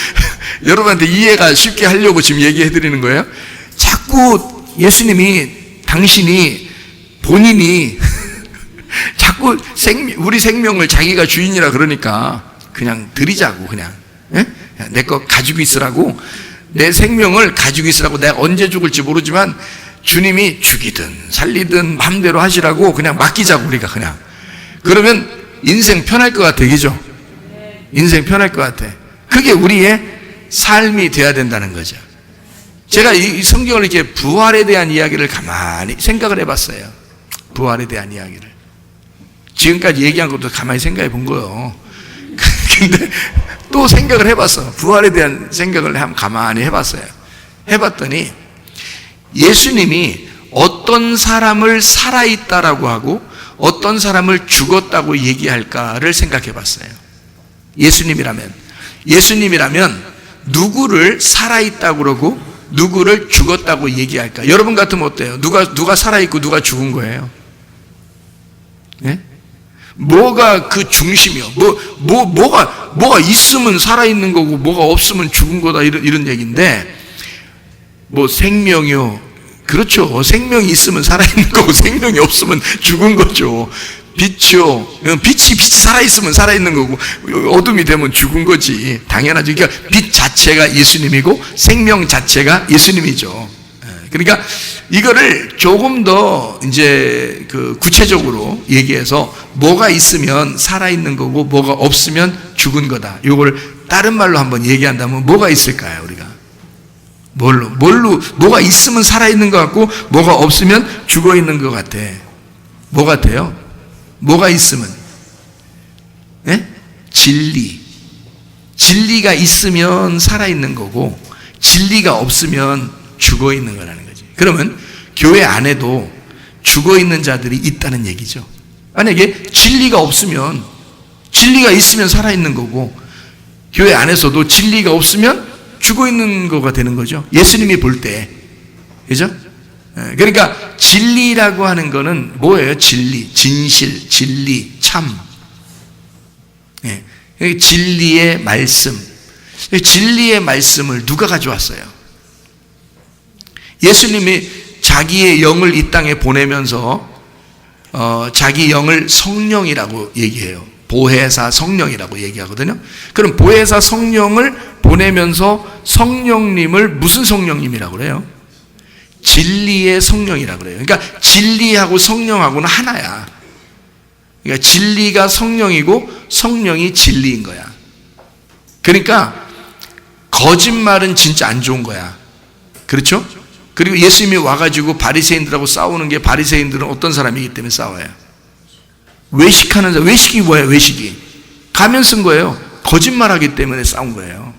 여러분한테 이해가 쉽게 하려고 지금 얘기해 드리는 거예요. 자꾸 예수님이 당신이 본인이 자꾸 우리 생명을 자기가 주인이라 그러니까 그냥 드리자고 그냥 내 거 가지고 있으라고 내 생명을 가지고 있으라고 내가 언제 죽을지 모르지만 주님이 죽이든 살리든 마음대로 하시라고 그냥 맡기자고 우리가 그냥 그러면 인생 편할 것 같아. 그죠? 인생 편할 것 같아. 그게 우리의 삶이 돼야 된다는 거죠. 제가 이 성경을 이렇게 부활에 대한 이야기를 가만히 생각을 해봤어요. 부활에 대한 이야기를 지금까지 얘기한 것도 가만히 생각해 본 거예요. 근데 또 생각을 해봤어. 부활에 대한 생각을 가만히 해봤어요. 해봤더니 예수님이 어떤 사람을 살아있다라고 하고 어떤 사람을 죽었다고 얘기할까를 생각해 봤어요. 예수님이라면 누구를 살아있다고 그러고 누구를 죽었다고 얘기할까? 여러분 같으면 어때요? 누가 살아있고 누가 죽은 거예요? 네? 뭐가 그 중심이요? 뭐가 있으면 살아있는 거고 뭐가 없으면 죽은 거다 이런 얘기인데 생명이요. 그렇죠. 생명이 있으면 살아있는 거고 생명이 없으면 죽은 거죠. 빛이요. 빛이 살아있으면 살아있는 거고 어둠이 되면 죽은 거지. 당연하죠. 그러니까 빛 자체가 예수님이고 생명 자체가 예수님이죠. 그러니까 이거를 조금 더 이제 구체적으로 얘기해서 뭐가 있으면 살아있는 거고 뭐가 없으면 죽은 거다. 이걸 다른 말로 한번 얘기한다면 뭐가 있을까요, 우리가? 뭐가 있으면 살아있는 것 같고 뭐가 없으면 죽어 있는 것 같아. 뭐 같아요? 뭐가 있으면 진리가 있으면 살아있는 거고 진리가 없으면 죽어 있는 거라는 거지. 그러면 교회 안에도 죽어 있는 자들이 있다는 얘기죠. 만약에 진리가 있으면 살아있는 거고 교회 안에서도 진리가 없으면 죽어 있는 거가 되는 거죠. 예수님이 볼 때. 그죠? 그러니까 진리라고 하는 거는 뭐예요? 진리, 진실, 진리, 참. 진리의 말씀. 진리의 말씀을 누가 가져왔어요? 예수님이 자기의 영을 이 땅에 보내면서 자기 영을 성령이라고 얘기해요. 보혜사 성령이라고 얘기하거든요. 그럼 보혜사 성령을 보내면서 성령님을 무슨 성령님이라고 그래요? 진리의 성령이라고 그래요. 그러니까 진리하고 성령하고는 하나야. 그러니까 진리가 성령이고 성령이 진리인 거야. 그러니까 거짓말은 진짜 안 좋은 거야. 그렇죠? 그리고 예수님이 와가지고 바리새인들하고 싸우는 게 바리새인들은 어떤 사람이기 때문에 싸워요? 외식하는 사람. 외식이 뭐예요? 외식이 가면 쓴 거예요. 거짓말하기 때문에 싸운 거예요.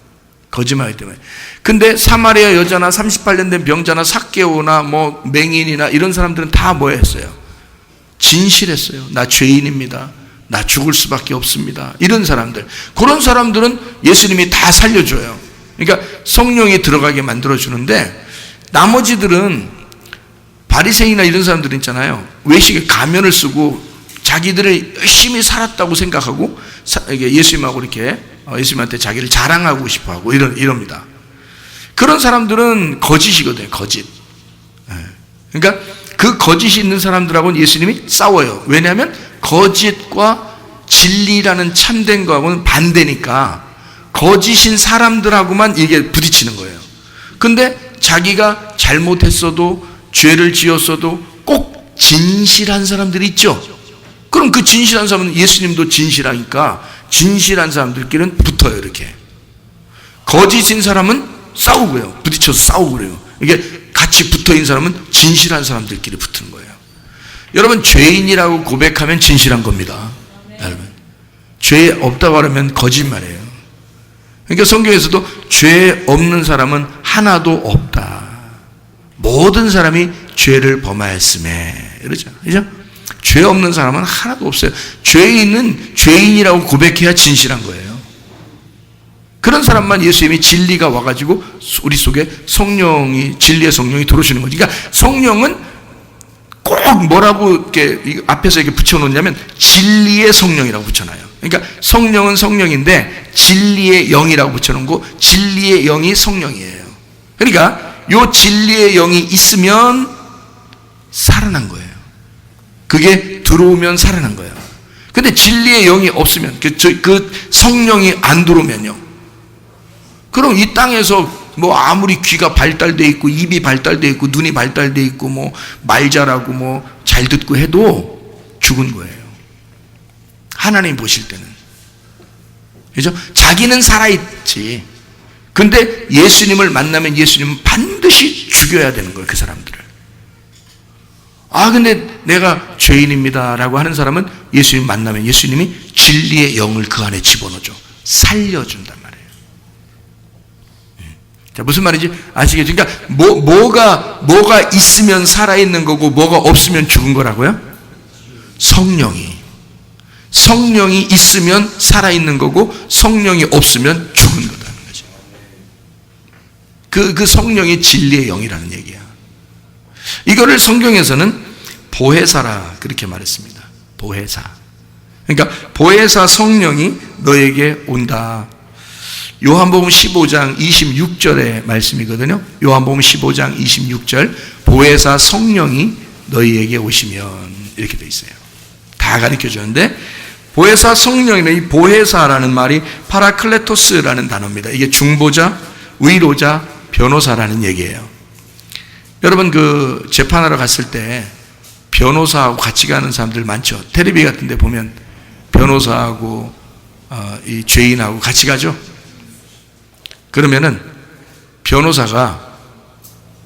거짓말하기 때문에. 근데 사마리아 여자나 38년 된 병자나 삭개오나 맹인이나 이런 사람들은 다 뭐 했어요? 진실했어요. 나 죄인입니다. 나 죽을 수밖에 없습니다. 이런 사람들. 그런 사람들은 예수님이 다 살려줘요. 그러니까 성령이 들어가게 만들어주는데 나머지들은 바리새인이나 이런 사람들 있잖아요. 외식에 가면을 쓰고 자기들을 열심히 살았다고 생각하고 예수님하고 이렇게 예수님한테 자기를 자랑하고 싶어하고 이럽니다. 그런 사람들은 거짓이거든요. 거짓. 그러니까 그 거짓이 있는 사람들하고는 예수님이 싸워요. 왜냐하면 거짓과 진리라는 참된 거하고는 반대니까 거짓인 사람들하고만 이게 부딪히는 거예요. 근데 자기가 잘못했어도 죄를 지었어도 꼭 진실한 사람들이 있죠. 그럼 그 진실한 사람은 예수님도 진실하니까 진실한 사람들끼리는 붙어요. 이렇게 거짓인 사람은 싸우고요. 부딪혀서 싸우고 그래요. 이게 같이 붙어있는 사람은 진실한 사람들끼리 붙는 거예요. 여러분, 죄인이라고 고백하면 진실한 겁니다. 여러분, 죄 없다고 하면 거짓말이에요. 그러니까 성경에서도 죄 없는 사람은 하나도 없다. 모든 사람이 죄를 범하였음에 이러죠. 그죠? 죄 없는 사람은 하나도 없어요. 죄인은 죄인이라고 고백해야 진실한 거예요. 그런 사람만 예수님이 진리가 와가지고 우리 속에 성령이, 진리의 성령이 들어오시는 거죠. 그러니까 성령은 꼭 뭐라고 이렇게 앞에서 이렇게 붙여놓냐면 진리의 성령이라고 붙여놔요. 그러니까 성령은 성령인데 진리의 영이라고 붙여놓고 진리의 영이 성령이에요. 그러니까 요 진리의 영이 있으면 살아난 거예요. 그게 들어오면 살아난 거예요. 근데 진리의 영이 없으면 그 성령이 안 들어오면요, 그럼 이 땅에서 뭐 아무리 귀가 발달돼 있고 입이 발달돼 있고 눈이 발달돼 있고 뭐 말 잘하고 뭐 잘 듣고 해도 죽은 거예요. 하나님 보실 때는. 그죠? 자기는 살아있지. 근데 예수님을 만나면 예수님은 반드시 죽여야 되는 거예요. 그 사람들을. 아, 근데 내가 죄인입니다 라고 하는 사람은 예수님 만나면 예수님이 진리의 영을 그 안에 집어넣어줘. 살려준단 말이에요. 자, 무슨 말인지 아시겠죠? 그러니까 뭐가 있으면 살아있는 거고 뭐가 없으면 죽은 거라고요? 성령이 있으면 살아있는 거고 성령이 없으면 죽은 거라는 거죠. 그 성령이 진리의 영이라는 얘기야. 이거를 성경에서는 보혜사라 그렇게 말했습니다. 보혜사. 그러니까 보혜사 성령이 너에게 온다. 요한복음 15장 26절의 말씀이거든요. 요한복음 15장 26절, 보혜사 성령이 너희에게 오시면, 이렇게 돼 있어요. 다 가르쳐 주는데, 보혜사 성령이는, 이 보혜사라는 말이 파라클레토스라는 단어입니다. 이게 중보자, 위로자, 변호사라는 얘기예요. 여러분, 그 재판하러 갔을 때 변호사하고 같이 가는 사람들 많죠. 텔레비 같은 데 보면 변호사하고 이 죄인하고 같이 가죠. 그러면은 변호사가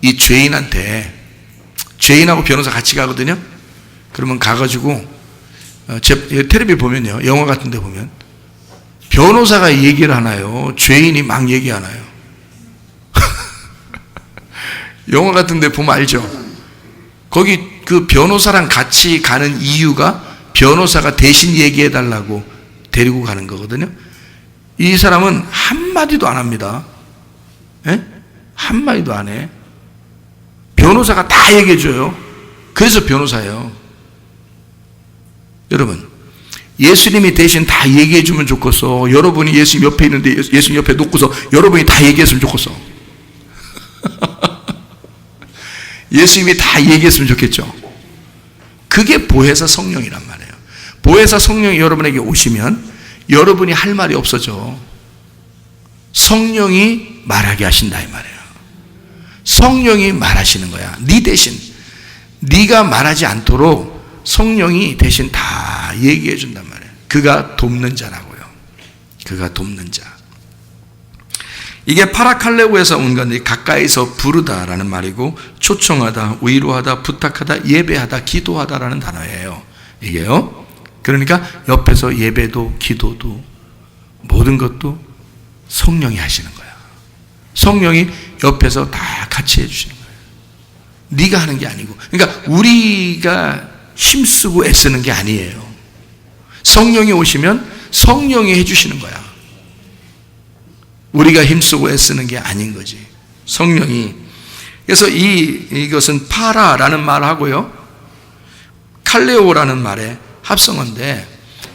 이 죄인한테, 죄인하고 변호사 같이 가거든요. 그러면 가가지고 텔레비 보면요, 영화 같은 데 보면 변호사가 얘기를 하나요, 죄인이 막 얘기하나요? 영화 같은 데 보면 알죠. 거기 그 변호사랑 같이 가는 이유가 변호사가 대신 얘기해 달라고 데리고 가는 거거든요. 이 사람은 한마디도 안 합니다. 예? 한마디도 안 해. 변호사가 다 얘기해 줘요. 그래서 변호사예요. 여러분, 예수님이 대신 다 얘기해 주면 좋겠어. 여러분이 예수님 옆에 있는데 예수님 옆에 놓고서 여러분이 다 얘기했으면 좋겠어. 예수님이 다 얘기했으면 좋겠죠. 그게 보혜사 성령이란 말이에요. 보혜사 성령이 여러분에게 오시면 여러분이 할 말이 없어져. 성령이 말하게 하신다 이 말이에요. 성령이 말하시는 거야. 네 대신, 네가 말하지 않도록 성령이 대신 다 얘기해 준단 말이에요. 그가 돕는 자라고요. 그가 돕는 자. 이게 파라칼레오에서 온 건데, 가까이서 부르다라는 말이고, 초청하다, 위로하다, 부탁하다, 예배하다, 기도하다라는 단어예요. 이게요. 그러니까 옆에서 예배도 기도도 모든 것도 성령이 하시는 거야. 성령이 옆에서 다 같이 해주시는 거예요. 네가 하는 게 아니고. 그러니까 우리가 힘쓰고 애쓰는 게 아니에요. 성령이 오시면 성령이 해주시는 거야. 우리가 힘쓰고 애쓰는 게 아닌 거지. 성령이. 그래서 이것은 파라라는 말하고요, 칼레오라는 말에 합성어인데,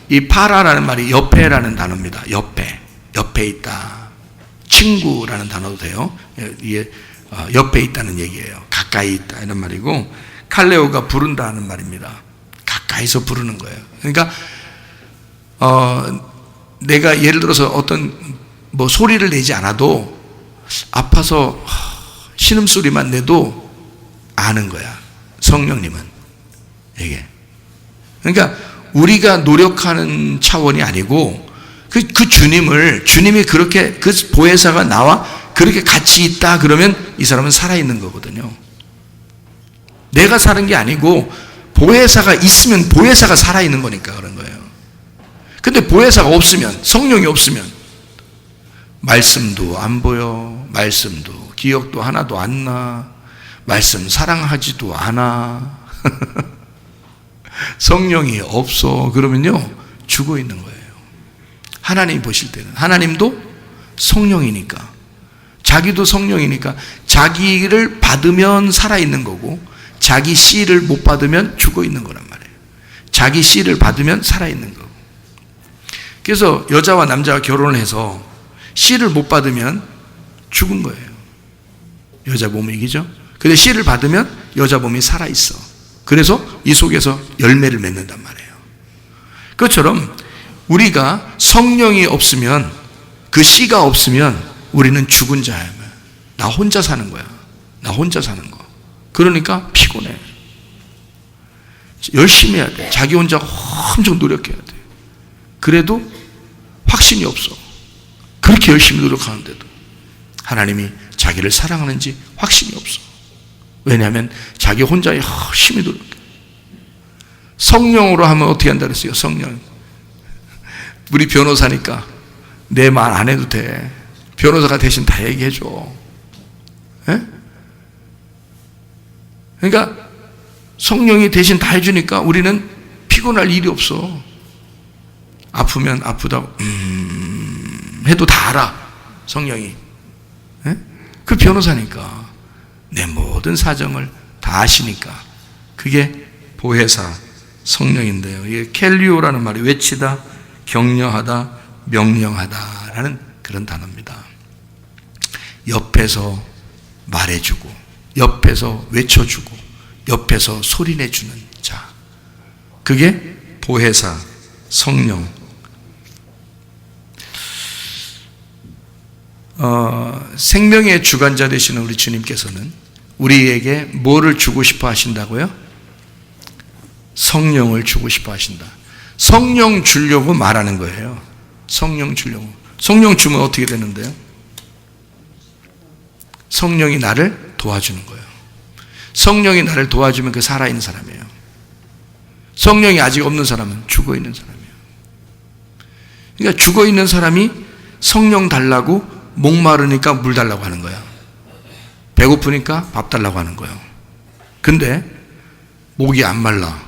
이 파라라는 말이 옆에라는 단어입니다. 옆에 있다. 친구라는 단어도 돼요. 이게 옆에 있다는 얘기예요. 가까이 있다 이런 말이고, 칼레오가 부른다는 말입니다. 가까이서 부르는 거예요. 그러니까 내가 예를 들어서 어떤 뭐 소리를 내지 않아도 아파서 신음소리만 내도 아는 거야. 성령님은. 이게. 그러니까 우리가 노력하는 차원이 아니고 그 주님이 그렇게 그 보혜사가 나와 그렇게 같이 있다 그러면 이 사람은 살아있는 거거든요. 내가 사는 게 아니고 보혜사가 있으면 보혜사가 살아있는 거니까 그런 거예요. 근데 보혜사가 없으면, 성령이 없으면 말씀도 안 보여, 말씀도 기억도 하나도 안 나, 말씀 사랑하지도 않아. 성령이 없어. 그러면요 죽어 있는 거예요. 하나님 보실 때는 하나님도 성령이니까, 자기도 성령이니까 자기를 받으면 살아있는 거고 자기 씨를 못 받으면 죽어 있는 거란 말이에요. 자기 씨를 받으면 살아있는 거고. 그래서 여자와 남자가 결혼을 해서 씨를 못 받으면 죽은 거예요. 여자 몸이 이기죠. 근데 씨를 받으면 여자 몸이 살아있어. 그래서 이 속에서 열매를 맺는단 말이에요. 그것처럼 우리가 성령이 없으면, 그 씨가 없으면 우리는 죽은 자야. 나 혼자 사는 거야. 나 혼자 사는 거. 그러니까 피곤해. 열심히 해야 돼. 자기 혼자 엄청 노력해야 돼. 그래도 확신이 없어. 그렇게 열심히 노력하는데도 하나님이 자기를 사랑하는지 확신이 없어. 왜냐하면 자기 혼자 열심히 노력해. 성령으로 하면 어떻게 한다 그랬어요? 성령. 우리 변호사니까 내 말 안 해도 돼. 변호사가 대신 다 얘기해줘. 에? 그러니까 성령이 대신 다 해주니까 우리는 피곤할 일이 없어. 아프면 아프다고 해도 다 알아. 성령이. 에? 그 변호사니까 내 모든 사정을 다 아시니까. 그게 보혜사 성령인데요. 이게 켈리오라는 말이 외치다, 격려하다, 명령하다라는 그런 단어입니다. 옆에서 말해주고, 옆에서 외쳐주고, 옆에서 소리내주는 자. 그게 보혜사 성령. 생명의 주관자 되시는 우리 주님께서는 우리에게 뭐를 주고 싶어 하신다고요? 성령을 주고 싶어 하신다. 성령 주려고 말하는 거예요. 성령 주려고. 성령 주면 어떻게 되는데요? 성령이 나를 도와주는 거예요. 성령이 나를 도와주면 그 살아있는 사람이에요. 성령이 아직 없는 사람은 죽어있는 사람이에요. 그러니까 죽어있는 사람이 성령 달라고 목마르니까 물 달라고 하는 거야. 배고프니까 밥 달라고 하는 거예요. 근데 목이 안 말라.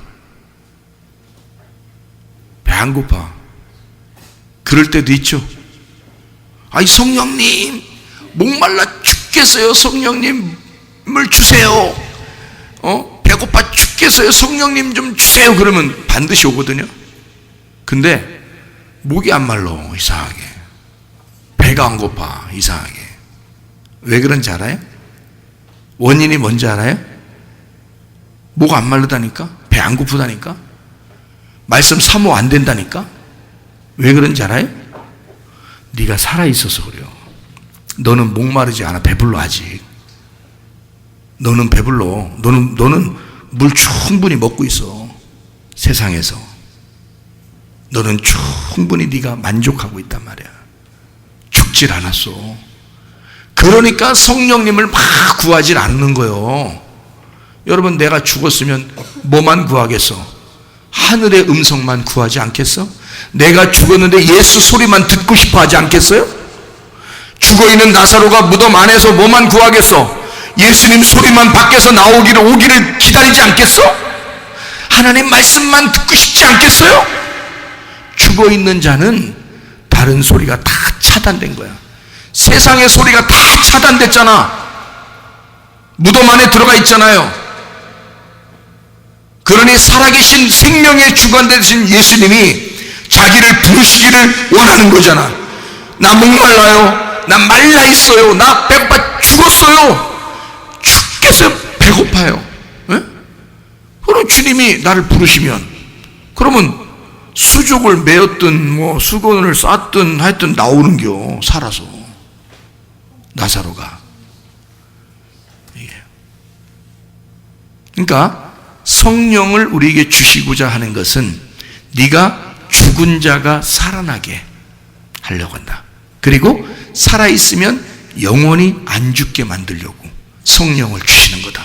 배 안 고파. 그럴 때도 있죠. 아이 성령님 목말라 죽겠어요. 성령님 물 주세요. 배고파 죽겠어요. 성령님 좀 주세요. 그러면 반드시 오거든요. 근데 목이 안 말라. 이상하게. 배가 안 고파. 이상하게. 왜 그런지 알아요? 원인이 뭔지 알아요? 목 안 마르다니까? 배 안 고프다니까? 말씀 사모 안 된다니까? 왜 그런지 알아요? 네가 살아있어서 그래요. 너는 목마르지 않아. 배불러 아직. 너는 배불러. 너는 물 충분히 먹고 있어. 세상에서. 너는 충분히 네가 만족하고 있단 말이야. 죽질 않았어. 그러니까 성령님을 막 구하질 않는 거예요. 여러분, 내가 죽었으면 뭐만 구하겠어? 하늘의 음성만 구하지 않겠어? 내가 죽었는데 예수 소리만 듣고 싶어 하지 않겠어요? 죽어있는 나사로가 무덤 안에서 뭐만 구하겠어? 예수님 소리만 밖에서 오기를 기다리지 않겠어? 하나님 말씀만 듣고 싶지 않겠어요? 죽어있는 자는 다른 소리가 다 차단된 거야. 세상의 소리가 다 차단됐잖아. 무덤 안에 들어가 있잖아요. 그러니 살아계신 생명의 주관 되신 예수님이 자기를 부르시기를 원하는 거잖아. 나 목말라요. 나 말라 있어요. 나 배고파 죽었어요. 죽겠어요. 배고파요. 에? 그럼 주님이 나를 부르시면, 그러면 수족을 메었든 뭐 수건을 쌌든 하여튼 나오는겨, 살아서. 나사로가. 그러니까 성령을 우리에게 주시고자 하는 것은 네가 죽은 자가 살아나게 하려고 한다. 그리고 살아있으면 영원히 안 죽게 만들려고 성령을 주시는 거다.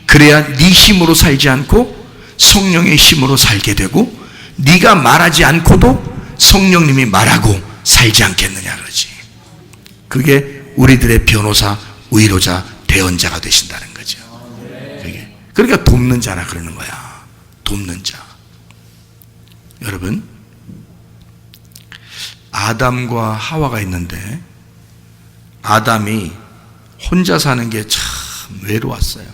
그래야 네 힘으로 살지 않고 성령의 힘으로 살게 되고, 네가 말하지 않고도 성령님이 말하고 살지 않겠느냐 그러지. 그게 우리들의 변호사, 위로자, 대언자가 되신다는 거죠. 그게. 그러니까 돕는 자라 그러는 거야. 돕는 자. 여러분, 아담과 하와가 있는데 아담이 혼자 사는 게 참 외로웠어요.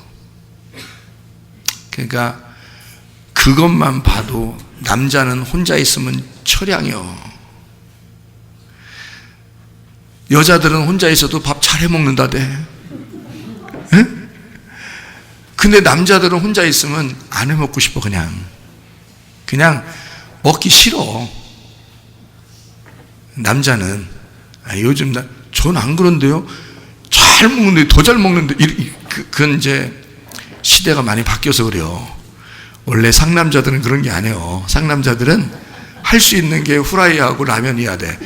그러니까 그것만 봐도 남자는 혼자 있으면 처량해요. 여자들은 혼자 있어도 밥 잘 해먹는다대. 에? 근데 남자들은 혼자 있으면 안 해먹고 싶어. 그냥 먹기 싫어. 남자는 요즘 전 안 그런데요. 잘 먹는데, 더 잘 먹는데. 그건 이제 시대가 많이 바뀌어서 그래요. 원래 상남자들은 그런 게 아니에요. 상남자들은 할 수 있는 게 후라이하고 라면이어야 돼.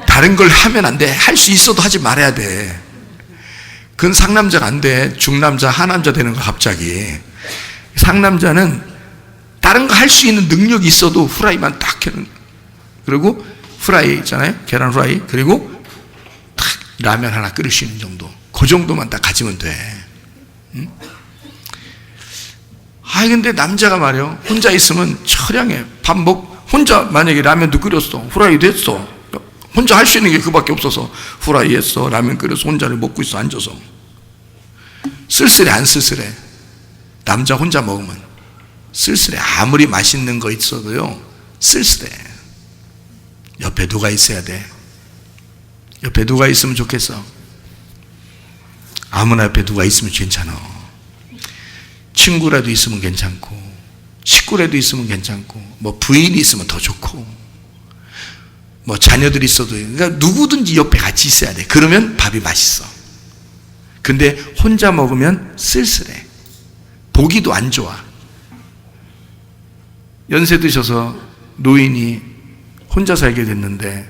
다른 걸 하면 안 돼. 할 수 있어도 하지 말아야 돼. 그건 상남자가 안 돼. 중남자, 하남자 되는 거 갑자기. 상남자는 다른 거 할 수 있는 능력이 있어도 후라이만 딱 해는. 그리고 후라이 있잖아요. 계란 후라이. 그리고 딱 라면 하나 끓일 수 있는 정도. 그 정도만 딱 가지면 돼. 응? 근데 남자가 말이요. 혼자 있으면 처량해. 혼자 만약에 라면도 끓였어. 후라이도 했어. 혼자 할 수 있는 게 그밖에 없어서 후라이 했어. 라면 끓여서 혼자를 먹고 있어. 앉아서. 쓸쓸해, 안 쓸쓸해? 남자 혼자 먹으면 쓸쓸해. 아무리 맛있는 거 있어도요, 쓸쓸해. 옆에 누가 있어야 돼. 옆에 누가 있으면 좋겠어. 아무나 옆에 누가 있으면 괜찮아. 친구라도 있으면 괜찮고, 식구라도 있으면 괜찮고, 뭐 부인이 있으면 더 좋고, 뭐 자녀들이 있어도, 그러니까 누구든지 옆에 같이 있어야 돼. 그러면 밥이 맛있어. 근데 혼자 먹으면 쓸쓸해. 보기도 안 좋아. 연세 드셔서 노인이 혼자 살게 됐는데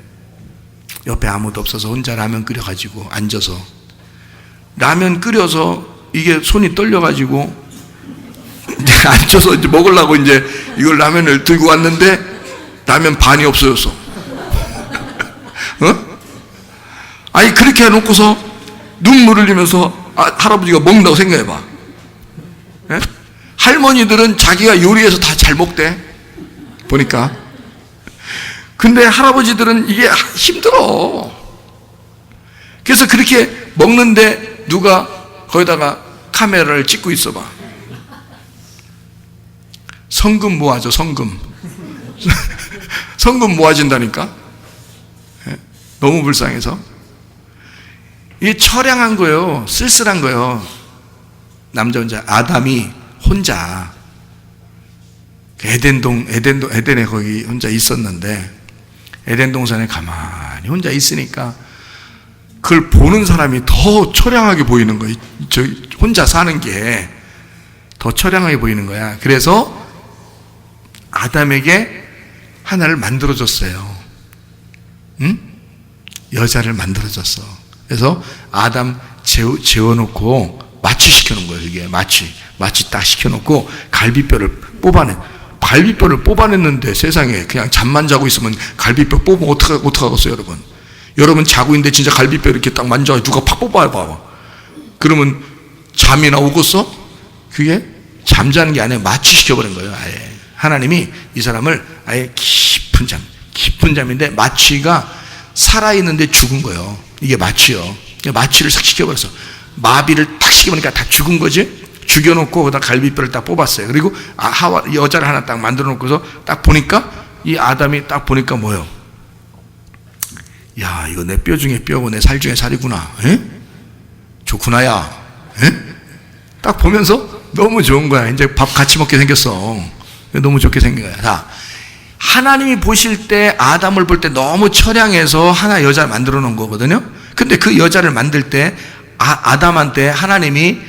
옆에 아무도 없어서 혼자 라면 끓여가지고 앉아서, 라면 끓여서 이게 손이 떨려가지고 앉아서 이제 먹으려고 이제 이걸 라면을 들고 왔는데 라면 반이 없어졌어. 어? 아니 그렇게 해놓고서 눈물을 흘리면서 할아버지가 먹는다고 생각해봐. 예? 할머니들은 자기가 요리해서 다 잘 먹대 보니까. 근데 할아버지들은 이게 힘들어. 그래서 그렇게 먹는데 누가 거기다가 카메라를 찍고 있어봐. 성금 모아져. 성금 모아진다니까. 너무 불쌍해서. 이게 처량한 거예요. 쓸쓸한 거예요. 남자 혼자. 아담이 혼자 에덴에 거기 혼자 있었는데, 에덴 동산에 가만히 혼자 있으니까 그걸 보는 사람이 더 처량하게 보이는 거예요. 저 혼자 사는 게 더 처량하게 보이는 거야. 그래서 아담에게 하나를 만들어줬어요. 응? 여자를 만들어줬어. 그래서 아담 재워놓고 마취 시켜놓은 거예요. 이게 마취 딱 시켜놓고 갈비뼈를 뽑아냈는데 세상에 그냥 잠만 자고 있으면 갈비뼈 뽑으면 어떡하겠어요, 여러분? 여러분 자고 있는데 진짜 갈비뼈 이렇게 딱 만져 누가 팍 뽑아봐. 그러면 잠이나 오겠어? 그게 잠자는 게 아니라 마취시켜버린 거예요. 아예 하나님이 이 사람을 아예 깊은 잠인데, 마취가 살아있는데 죽은 거예요. 이게 마취요. 마취를 싹 시켜버렸어. 마비를 딱 시켜보니까 다 죽은 거지. 죽여놓고 거기다 갈비뼈를 딱 뽑았어요. 그리고 여자를 하나 딱 만들어 놓고서 딱 보니까, 이 아담이 딱 보니까 뭐예요? 야, 이거 내 뼈 중에 뼈고 내 살 중에 살이구나. 에? 좋구나, 야. 에? 딱 보면서 너무 좋은 거야. 이제 밥 같이 먹게 생겼어. 너무 좋게 생긴 거야. 자, 하나님이 보실 때 아담을 볼 때 너무 처량해서 하나 여자를 만들어 놓은 거거든요. 근데 그 여자를 만들 때 아담한테 하나님이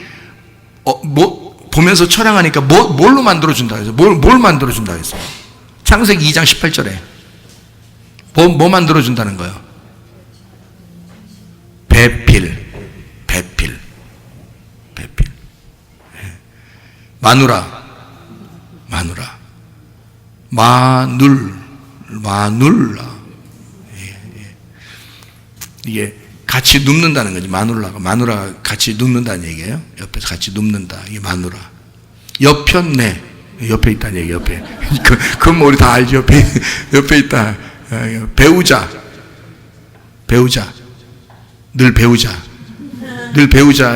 보면서 처량하니까 뭘로 만들어 준다 해서 뭘 만들어 준다 해서 창세기 2장 18절에 뭐 만들어 준다는 거예요? 배필. 마누라. 마눌라. 이게 같이 눕는다는 거지. 마누라가 같이 눕는다는 얘기예요. 옆에서 같이 눕는다. 이게 마누라. 옆편네. 옆에 있다는 얘기. 옆에. 그건 뭐 우리 다 알지. 옆에 있다. 배우자. 늘 배우자.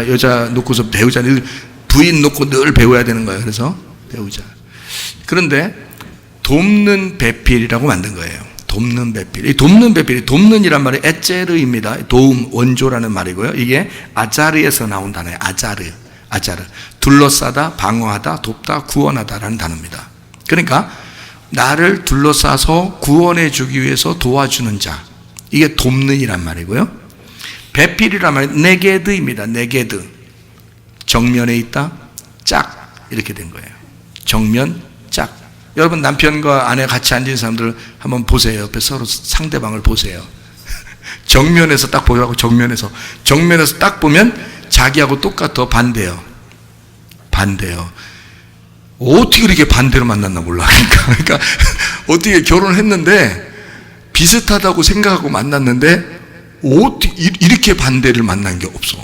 여자 놓고서 배우자. 늘 부인 놓고 늘 배워야 되는 거예요. 그래서 배우자. 그런데 돕는 배필이라고 만든 거예요. 돕는 배필. 이 돕는 배필이 돕는이란 말이 에제르입니다. 도움, 원조라는 말이고요. 이게 아자르에서 나온 단어예요. 아자르. 둘러싸다, 방어하다, 돕다, 구원하다라는 단어입니다. 그러니까 나를 둘러싸서 구원해 주기 위해서 도와주는 자. 이게 돕는이란 말이고요. 배필이란 말이 네게드입니다. 네게드. 정면에 있다, 짝. 이렇게 된 거예요. 정면, 짝. 여러분 남편과 아내 같이 앉은 사람들 한번 보세요. 옆에 서로 상대방을 보세요. 정면에서 딱 보라고. 정면에서 딱 보면 자기하고 똑같아. 반대요. 어떻게 이렇게 반대로 만났나 몰라. 그러니까 어떻게 결혼을 했는데 비슷하다고 생각하고 만났는데 어떻게 이렇게 반대를 만난 게 없어.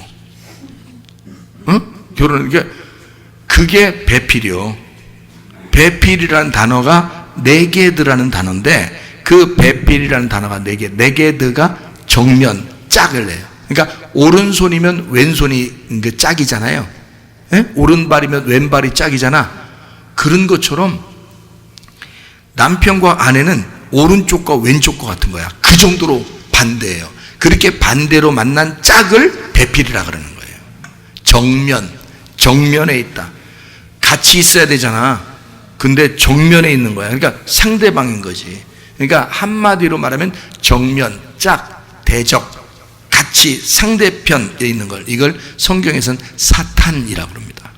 결혼은 그게 배필이요. 배필이라는 단어가 네게드라는 단어인데 그 배필이라는 단어가 네게드가 정면 짝을 내요. 그러니까 오른손이면 왼손이 그 짝이잖아요. 오른발이면 왼발이 짝이잖아. 그런 것처럼 남편과 아내는 오른쪽과 왼쪽과 같은 거야. 그 정도로 반대예요. 그렇게 반대로 만난 짝을 배필이라 그러는 거예요. 정면에 있다. 같이 있어야 되잖아. 근데 정면에 있는 거야. 그러니까 상대방인 거지. 그러니까 한마디로 말하면 정면, 짝, 대적, 같이 상대편에 있는 걸, 이걸 성경에서는 사탄이라고 합니다.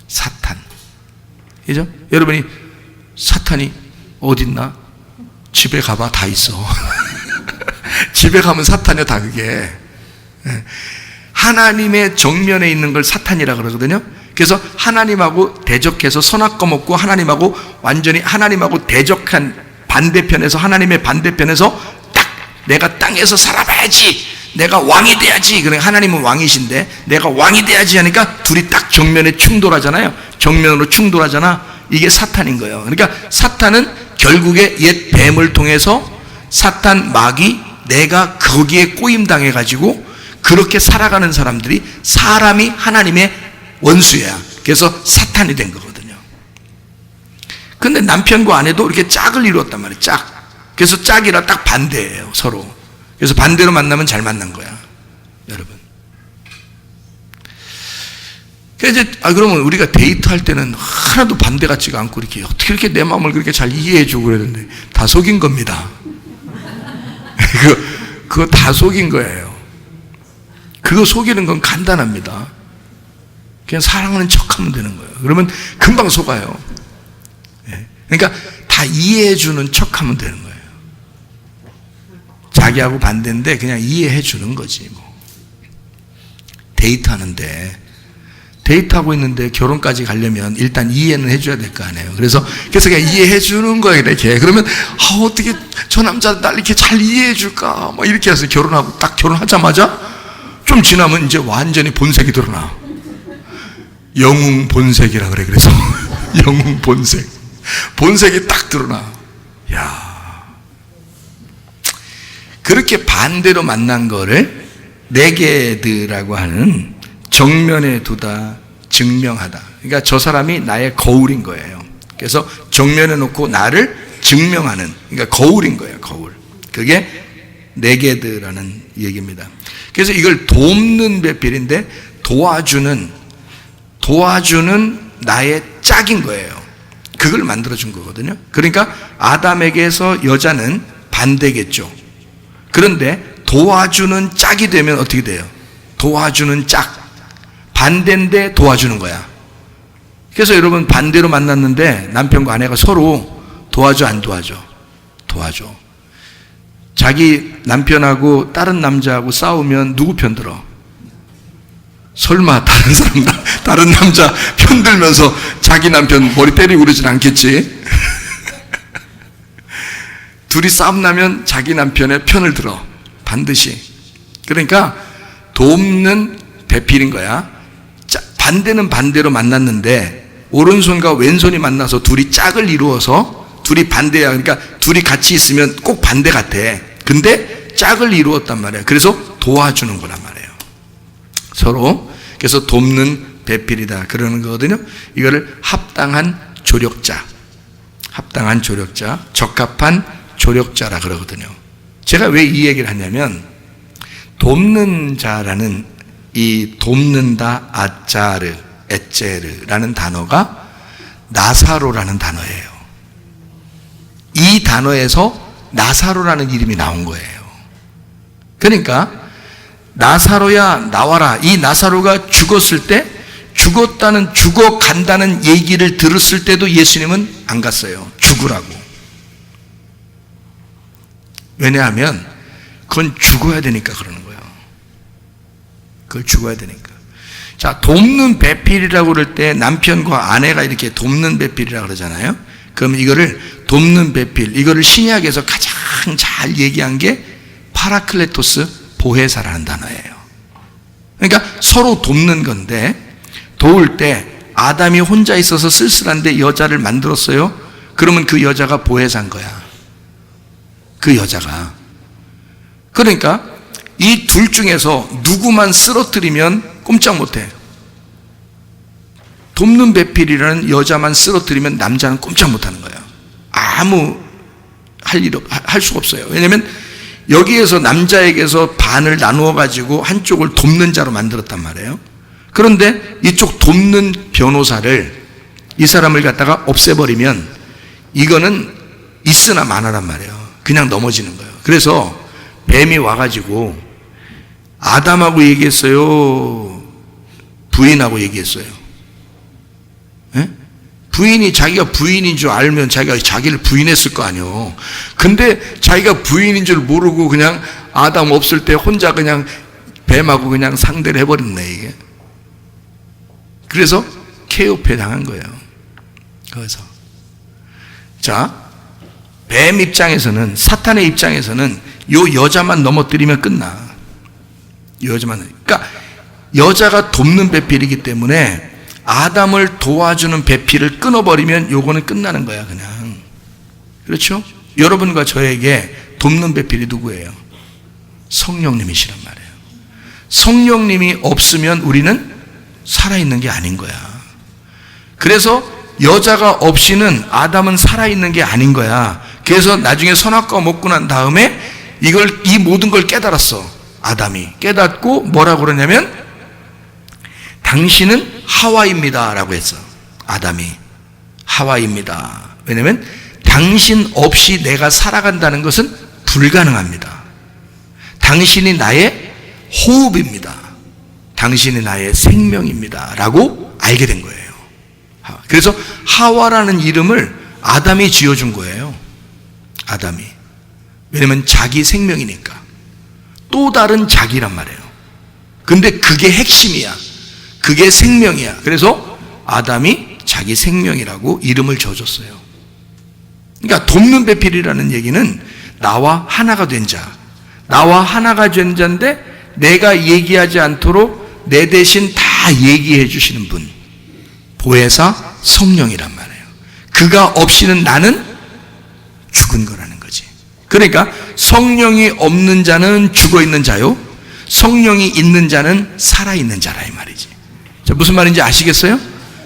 사탄. 그죠? 여러분이 사탄이 어딨나? 집에 가봐. 다 있어. 집에 가면 사탄이야, 다 그게. 하나님의 정면에 있는 걸 사탄이라 그러거든요. 그래서 하나님하고 대적해서 선악과 먹고 하나님하고 완전히 하나님하고 대적한 반대편에서, 하나님의 반대편에서 딱 내가 땅에서 살아봐야지, 내가 왕이 돼야지. 그러니까 하나님은 왕이신데 내가 왕이 돼야지 하니까 둘이 딱 정면에 충돌하잖아요. 정면으로 충돌하잖아. 이게 사탄인 거예요. 그러니까 사탄은 결국에 옛 뱀을 통해서 사탄 마귀, 내가 거기에 꼬임당해 가지고 그렇게 살아가는 사람들이, 사람이 하나님의 원수야. 그래서 사탄이 된 거거든요. 근데 남편과 아내도 이렇게 짝을 이루었단 말이에요. 짝. 그래서 짝이라 딱 반대예요, 서로. 그래서 반대로 만나면 잘 만난 거야, 여러분. 그래서 그러면 우리가 데이트할 때는 하나도 반대 같지가 않고 이렇게 어떻게 이렇게 내 마음을 그렇게 잘 이해해주고 그러는데 다 속인 겁니다. 그거 다 속인 거예요. 그거 속이는 건 간단합니다. 그냥 사랑하는 척하면 되는 거예요. 그러면 금방 속아요. 그러니까 다 이해해주는 척하면 되는 거예요. 자기하고 반대인데 그냥 이해해주는 거지 뭐. 데이트하고 있는데 결혼까지 가려면 일단 이해는 해줘야 될 거 아니에요. 그래서 그냥 이해해주는 거예요, 이렇게. 그러면 어떻게 저 남자 날 이렇게 잘 이해해줄까 막 이렇게 해서 결혼하고 딱 결혼하자마자 좀 지나면 이제 완전히 본색이 드러나. 영웅 본색이라 그래. 그래서 영웅 본색이 딱 드러나. 야, 그렇게 반대로 만난 거를 네게드라고 하는, 정면에 두다, 증명하다. 그러니까 저 사람이 나의 거울인 거예요. 그래서 정면에 놓고 나를 증명하는, 그러니까 거울인 거예요, 거울. 그게 네게드라는 얘기입니다. 그래서 이걸 돕는 배필인데 도와주는 나의 짝인 거예요. 그걸 만들어준 거거든요. 그러니까 아담에게서 여자는 반대겠죠. 그런데 도와주는 짝이 되면 어떻게 돼요? 도와주는 짝. 반대인데 도와주는 거야. 그래서 여러분 반대로 만났는데 남편과 아내가 서로 도와줘 안 도와줘? 도와줘. 자기 남편하고 다른 남자하고 싸우면 누구 편 들어? 설마 다른 남자 편 들면서 자기 남편 머리 때리고 그러진 않겠지? 둘이 싸움 나면 자기 남편의 편을 들어. 반드시. 그러니까 돕는 배필인 거야. 반대는 반대로 만났는데 오른손과 왼손이 만나서 둘이 짝을 이루어서 둘이 반대야. 그러니까 둘이 같이 있으면 꼭 반대 같아. 근데 짝을 이루었단 말이에요. 그래서 도와주는 거란 말이에요. 서로. 그래서 돕는 배필이다 그러는 거거든요. 이거를 합당한 조력자, 합당한 조력자, 적합한 조력자라 그러거든요. 제가 왜 이 얘기를 하냐면 돕는 자라는 이 돕는다 아짜르 에체르라는 단어가 나사로라는 단어예요. 이 단어에서 나사로라는 이름이 나온 거예요. 그러니까 나사로야 나와라. 이 나사로가 죽었을 때 죽어간다는 얘기를 들었을 때도 예수님은 안 갔어요. 죽으라고. 왜냐하면 그건 죽어야 되니까 그러는 거예요. 그걸 죽어야 되니까. 자, 돕는 배필이라고 그럴 때 남편과 아내가 이렇게 돕는 배필이라고 그러잖아요. 그럼 이거를 돕는 배필, 이거를 신약에서 가장 잘 얘기한 게 파라클레토스 보혜사라는 단어예요. 그러니까 서로 돕는 건데, 도울 때 아담이 혼자 있어서 쓸쓸한데 여자를 만들었어요. 그러면 그 여자가 보혜사인 거야. 그 여자가. 그러니까 이 둘 중에서 누구만 쓰러뜨리면 꼼짝 못해. 돕는 배필이라는 여자만 쓰러뜨리면 남자는 꼼짝 못하는 거예요. 아무 할 수가 없어요. 왜냐하면 여기에서 남자에게서 반을 나누어 가지고 한쪽을 돕는 자로 만들었단 말이에요. 그런데 이쪽 돕는 변호사를, 이 사람을 갖다가 없애버리면 이거는 있으나 마나란 말이에요. 그냥 넘어지는 거예요. 그래서 뱀이 와가지고 아담하고 얘기했어요? 부인하고 얘기했어요? 예? 부인이 자기가 부인인 줄 알면 자기가 자기를 부인했을 거 아니에요. 근데 자기가 부인인 줄 모르고 그냥 아담 없을 때 혼자 그냥 뱀하고 그냥 상대를 해버렸네, 이게. 그래서 케오페 당한 거예요. 거기서. 자, 뱀 입장에서는, 사탄의 입장에서는 요 여자만 넘어뜨리면 끝나. 여자만. 그러니까 여자가 돕는 배필이기 때문에 아담을 도와주는 배필을 끊어버리면 요거는 끝나는 거야, 그냥. 그렇죠? 여러분과 저에게 돕는 배필이 누구예요? 성령님이시란 말이에요. 성령님이 없으면 우리는 살아있는 게 아닌 거야. 그래서 여자가 없이는 아담은 살아있는 게 아닌 거야. 그래서 나중에 선악과 먹고 난 다음에 이 모든 걸 깨달았어. 아담이 깨닫고 뭐라고 그러냐면 당신은 하와입니다 라고 했어. 아담이 하와입니다. 왜냐하면 당신 없이 내가 살아간다는 것은 불가능합니다. 당신이 나의 호흡입니다. 당신이 나의 생명입니다 라고 알게 된 거예요. 그래서 하와라는 이름을 아담이 지어준 거예요. 아담이. 왜냐하면 자기 생명이니까. 또 다른 자기란 말이에요. 근데 그게 핵심이야. 그게 생명이야. 그래서 아담이 자기 생명이라고 이름을 지어줬어요. 그러니까 돕는 배필이라는 얘기는 나와 하나가 된 자. 나와 하나가 된 자인데 내가 얘기하지 않도록 내 대신 다 얘기해 주시는 분. 보혜사 성령이란 말이에요. 그가 없이는 나는 죽은 거라는 거지. 그러니까 성령이 없는 자는 죽어 있는 자요, 성령이 있는 자는 살아있는 자라 이 말이지. 자, 무슨 말인지 아시겠어요?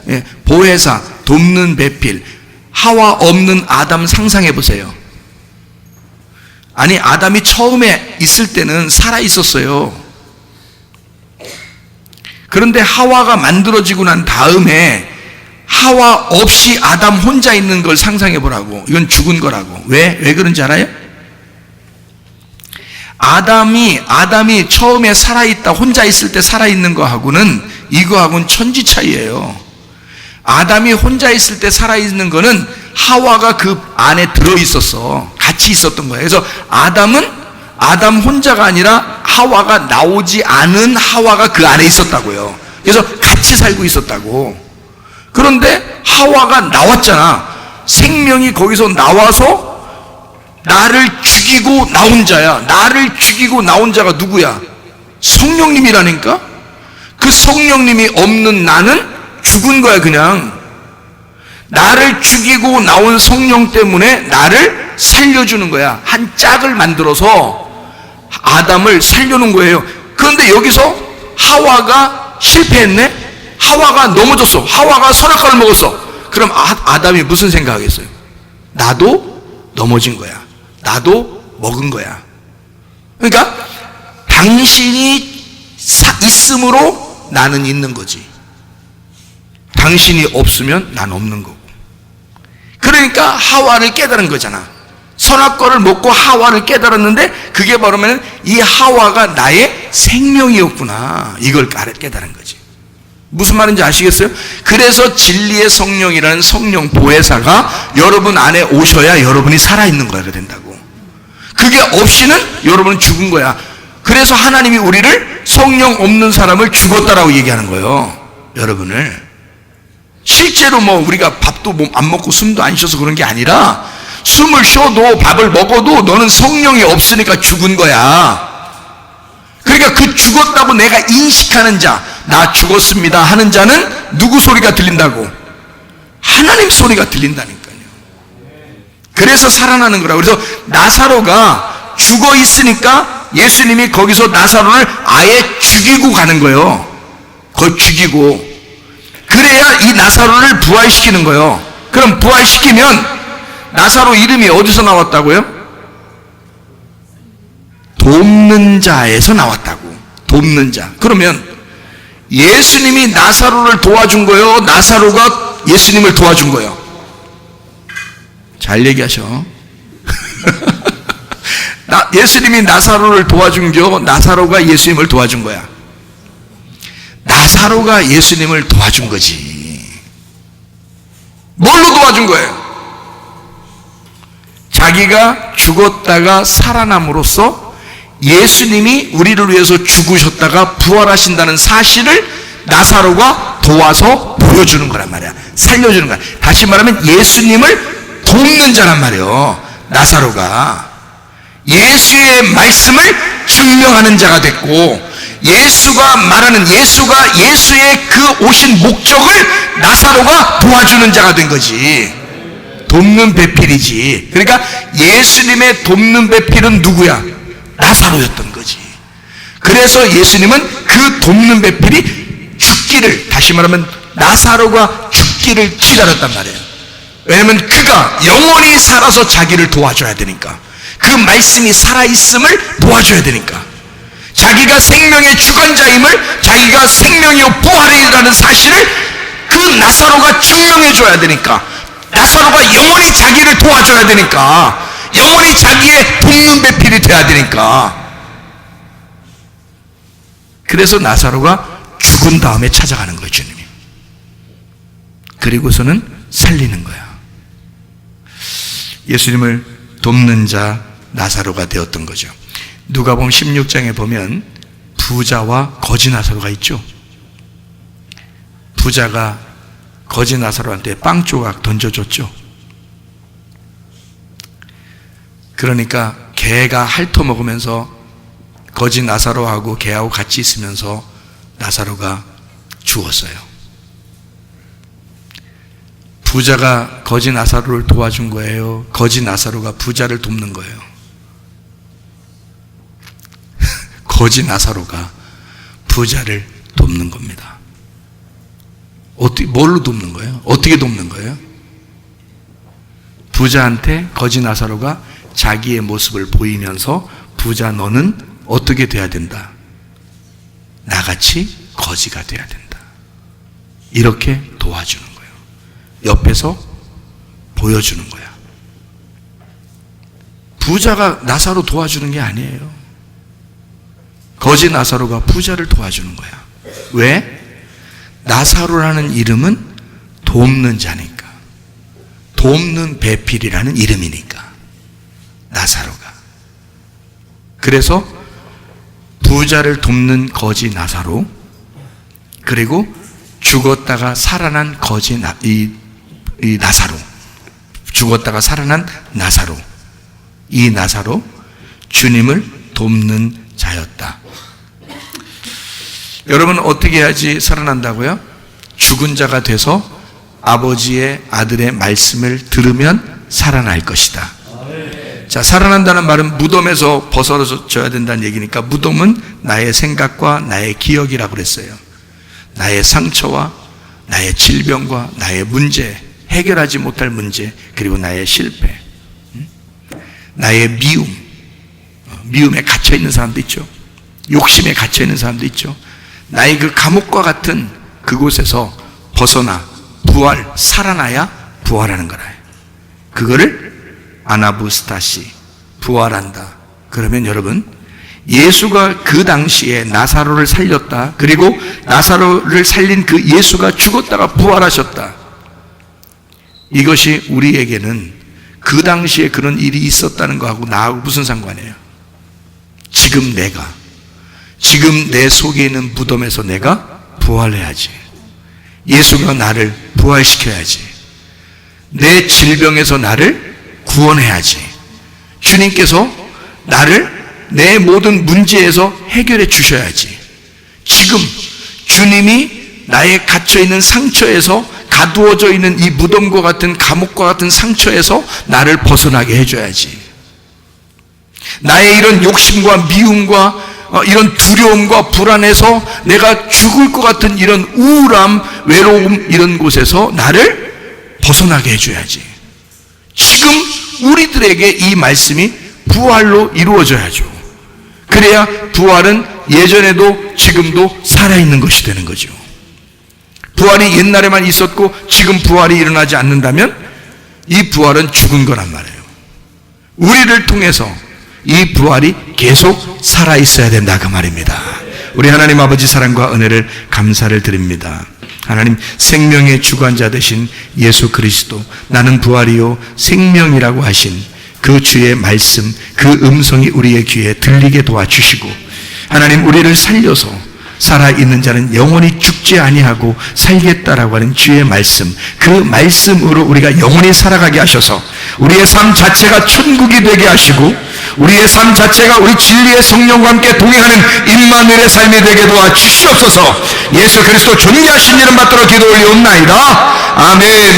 예, 보혜사, 돕는 배필, 하와 없는 아담 상상해 보세요. 아니, 아담이 처음에 있을 때는 살아 있었어요. 그런데 하와가 만들어지고 난 다음에 하와 없이 아담 혼자 있는 걸 상상해 보라고. 이건 죽은 거라고. 왜 그런지 알아요? 아담이 처음에 살아있다, 혼자 있을 때 살아있는 거하고는 이거하고는 천지 차이예요. 아담이 혼자 있을 때 살아있는 거는 하와가 그 안에 들어있었어. 같이 있었던 거예요. 그래서 아담 혼자가 아니라 하와가 나오지 않은 하와가 그 안에 있었다고요. 그래서 같이 살고 있었다고. 그런데 하와가 나왔잖아. 생명이 거기서 나와서 나를 죽이고 나온 자야. 나를 죽이고 나온 자가 누구야? 성령님이라니까? 그 성령님이 없는 나는 죽은 거야. 그냥 나를 죽이고 나온 성령 때문에 나를 살려주는 거야. 한 짝을 만들어서 아담을 살려놓은 거예요. 그런데 여기서 하와가 실패했네? 하와가 넘어졌어. 하와가 선악과를 먹었어. 그럼 아담이 무슨 생각하겠어요? 나도 넘어진 거야. 나도 먹은 거야. 그러니까 당신이 있음으로 나는 있는 거지. 당신이 없으면 난 없는 거고. 그러니까 하와를 깨달은 거잖아. 선악과를 먹고 하와를 깨달았는데 그게 바로면 이 하와가 나의 생명이었구나. 이걸 깨달은 거지. 무슨 말인지 아시겠어요? 그래서 진리의 성령이라는 성령 보혜사가 여러분 안에 오셔야 여러분이 살아있는 거가 된다고. 그게 없이는 여러분은 죽은 거야. 그래서 하나님이 우리를 성령 없는 사람을 죽었다라고 얘기하는 거예요. 여러분을. 실제로 우리가 밥도 안 먹고 숨도 안 쉬어서 그런 게 아니라 숨을 쉬어도 밥을 먹어도 너는 성령이 없으니까 죽은 거야. 그러니까 그 죽었다고 내가 인식하는 자, 나 죽었습니다 하는 자는 누구 소리가 들린다고? 하나님 소리가 들린다니까요. 그래서 살아나는 거라고. 그래서 나사로가 죽어 있으니까 예수님이 거기서 나사로를 아예 죽이고 가는 거예요. 그걸 죽이고. 그래야 이 나사로를 부활시키는 거예요. 그럼 부활시키면 나사로 이름이 어디서 나왔다고요? 돕는 자에서 나왔다고. 돕는 자. 그러면 예수님이 나사로를 도와준 거예요? 나사로가 예수님을 도와준 거예요? 잘 얘기하셔. 예수님이 나사로를 도와준 거, 나사로가 예수님을 도와준 거야. 나사로가 예수님을 도와준 거지. 뭘로 도와준 거예요? 자기가 죽었다가 살아남으로써 예수님이 우리를 위해서 죽으셨다가 부활하신다는 사실을 나사로가 도와서 보여주는 거란 말이야. 살려주는 거야. 다시 말하면 예수님을 돕는 자란 말이에요. 나사로가 예수의 말씀을 증명하는 자가 됐고, 예수가 말하는 예수의 그 오신 목적을 나사로가 도와주는 자가 된 거지. 돕는 배필이지. 그러니까 예수님의 돕는 배필은 누구야? 나사로였던 거지. 그래서 예수님은 그 돕는 배필이 죽기를, 다시 말하면 나사로가 죽기를 기다렸단 말이에요. 왜냐하면 그가 영원히 살아서 자기를 도와줘야 되니까. 그 말씀이 살아있음을 도와줘야 되니까. 자기가 생명의 주관자임을, 자기가 생명이요 부활이라는 사실을 그 나사로가 증명해 줘야 되니까. 나사로가 영원히 자기를 도와줘야 되니까. 영원히 자기의 돕는 배필이 돼야 되니까. 그래서 나사로가 죽은 다음에 찾아가는 거예요, 주님이. 그리고서는 살리는 거야. 예수님을 돕는 자 나사로가 되었던 거죠. 누가복음 16장에 보면 부자와 거지 나사로가 있죠. 부자가 거지 나사로한테 빵 조각 던져줬죠. 그러니까 개가 핥아먹으면서 거지 나사로하고 개하고 같이 있으면서 나사로가 죽었어요. 부자가 거지 나사로를 도와준 거예요? 거지 나사로가 부자를 돕는 거예요? 거지 나사로가 부자를 돕는 겁니다. 뭘로 돕는 거예요? 어떻게 돕는 거예요? 부자한테 거지 나사로가 자기의 모습을 보이면서, 부자 너는 어떻게 돼야 된다? 나같이 거지가 돼야 된다. 이렇게 도와주는 거예요. 옆에서 보여주는 거야. 부자가 나사로 도와주는 게 아니에요. 거지 나사로가 부자를 도와주는 거야. 왜? 나사로라는 이름은 돕는 자니까. 돕는 배필이라는 이름이니까. 나사로가. 그래서 부자를 돕는 거지 나사로, 그리고 죽었다가 살아난 이 나사로, 죽었다가 살아난 나사로, 이 나사로 주님을 돕는 자였다. 여러분, 어떻게 해야지 살아난다고요? 죽은 자가 돼서 아버지의 아들의 말씀을 들으면 살아날 것이다. 자, 살아난다는 말은 무덤에서 벗어져야 된다는 얘기니까, 무덤은 나의 생각과 나의 기억이라고 그랬어요. 나의 상처와 나의 질병과 나의 문제, 해결하지 못할 문제, 그리고 나의 실패, 나의 미움에 갇혀있는 사람도 있죠. 욕심에 갇혀있는 사람도 있죠. 나의 그 감옥과 같은 그곳에서 벗어나 살아나야 부활하는 거라. 그거를 아나부스타시, 부활한다. 그러면 여러분, 예수가 그 당시에 나사로를 살렸다. 그리고 나사로를 살린 그 예수가 죽었다가 부활하셨다. 이것이 우리에게는 그 당시에 그런 일이 있었다는 거하고 나하고 무슨 상관이에요? 지금 내 속에 있는 무덤에서 내가 부활해야지. 예수가 나를 부활시켜야지. 내 질병에서 나를 구원해야지. 주님께서 나를 내 모든 문제에서 해결해 주셔야지. 지금 주님이 나의 갇혀있는 상처에서, 가두어져 있는 이 무덤과 같은 감옥과 같은 상처에서 나를 벗어나게 해줘야지. 나의 이런 욕심과 미움과 이런 두려움과 불안에서 내가 죽을 것 같은 이런 우울함, 외로움, 이런 곳에서 나를 벗어나게 해줘야지. 지금 우리들에게 이 말씀이 부활로 이루어져야죠. 그래야 부활은 예전에도 지금도 살아있는 것이 되는 거죠. 부활이 옛날에만 있었고 지금 부활이 일어나지 않는다면 이 부활은 죽은 거란 말이에요. 우리를 통해서 이 부활이 계속 살아있어야 된다, 그 말입니다. 우리 하나님 아버지 사랑과 은혜를 감사를 드립니다. 하나님, 생명의 주관자 되신 예수 그리스도, 나는 부활이요 생명이라고 하신 그 주의 말씀, 그 음성이 우리의 귀에 들리게 도와주시고, 하나님, 우리를 살려서 살아있는 자는 영원히 죽지 아니하고 살겠다라고 하는 주의 말씀, 그 말씀으로 우리가 영원히 살아가게 하셔서 우리의 삶 자체가 천국이 되게 하시고, 우리의 삶 자체가 우리 진리의 성령과 함께 동행하는 임마누엘의 삶이 되게 도와주시옵소서. 예수 그리스도 존귀하신 이름 받들어 기도 올리옵나이다. 아멘.